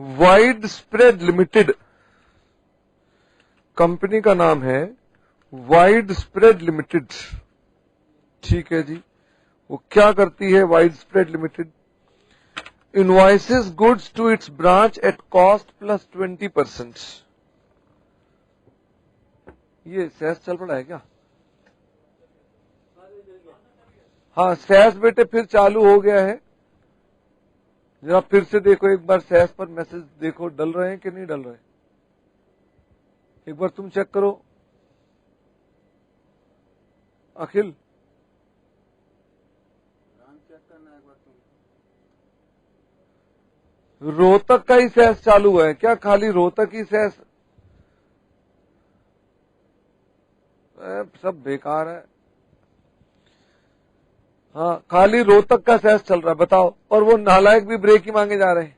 wide spread limited, company का नाम है वाइड स्प्रेड लिमिटेड। ठीक है जी, वो क्या करती है wide spread limited? Invoices goods to its branch at cost plus 20%। ये सेस चल पड़ा है क्या? हाँ सेस बेटे फिर चालू हो गया है। जरा फिर से देखो एक बार, सेस पर मैसेज देखो डल रहे हैं कि नहीं डल रहे। एक बार तुम चेक करो अखिल। रोहतक का ही सेस चालू है क्या? खाली रोहतक ही सेस? सब बेकार है। हाँ खाली रोहतक का सेस चल रहा है, बताओ। और वो नालायक भी ब्रेक ही मांगे जा रहे हैं।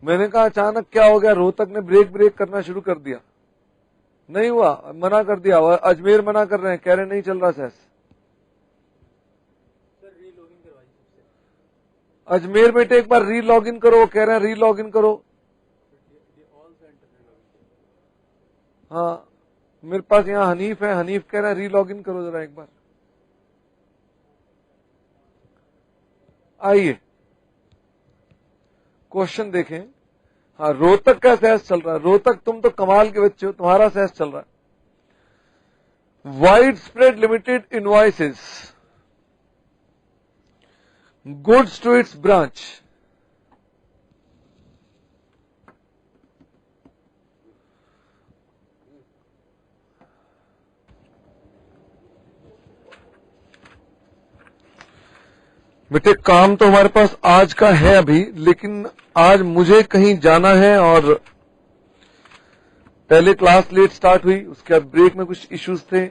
मैंने कहा अचानक क्या हो गया, रोहतक ने ब्रेक करना शुरू कर दिया। नहीं हुआ, मना कर दिया। और अजमेर मना कर रहे हैं, कह रहे नहीं चल रहा सेस। अजमेर बेटे एक बार री लॉग इन करो, कह रहे हैं री लॉग इन करो। हाँ मेरे पास यहाँ हनीफ है, हनीफ कह रहा है री लॉग इन करो जरा एक बार। आइए क्वेश्चन देखें। हाँ रोहतक का सेस चल रहा है। रोहतक तुम तो कमाल के बच्चे हो, तुम्हारा सेस चल रहा है। Wide spread limited invoices goods to its branch बेटे काम तो हमारे पास आज का है अभी, लेकिन आज मुझे कहीं जाना है और पहले क्लास लेट स्टार्ट हुई, उसके बाद ब्रेक में कुछ इश्यूज थे।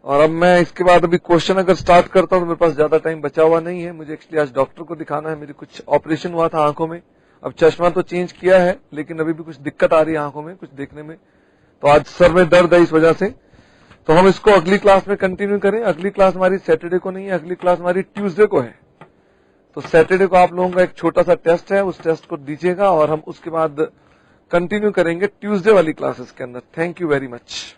और अब मैं इसके बाद अभी क्वेश्चन अगर स्टार्ट करता हूं तो मेरे पास ज्यादा टाइम बचा हुआ नहीं है। मुझे एक्चुअली आज डॉक्टर को दिखाना है, मेरी कुछ ऑपरेशन हुआ था आंखों में। अब चश्मा तो चेंज किया है लेकिन अभी भी कुछ दिक्कत आ रही है आंखों में कुछ देखने में, तो आज सर में दर्द है इस वजह से। तो हम इसको अगली क्लास में कंटिन्यू करें। अगली क्लास हमारी सैटरडे को नहीं है, अगली क्लास हमारी ट्यूसडे को है। तो सैटरडे को आप लोगों का एक छोटा सा टेस्ट है, उस टेस्ट को दीजिएगा और हम उसके बाद कंटिन्यू करेंगे ट्यूसडे वाली क्लासेस के अंदर। Thank you very much.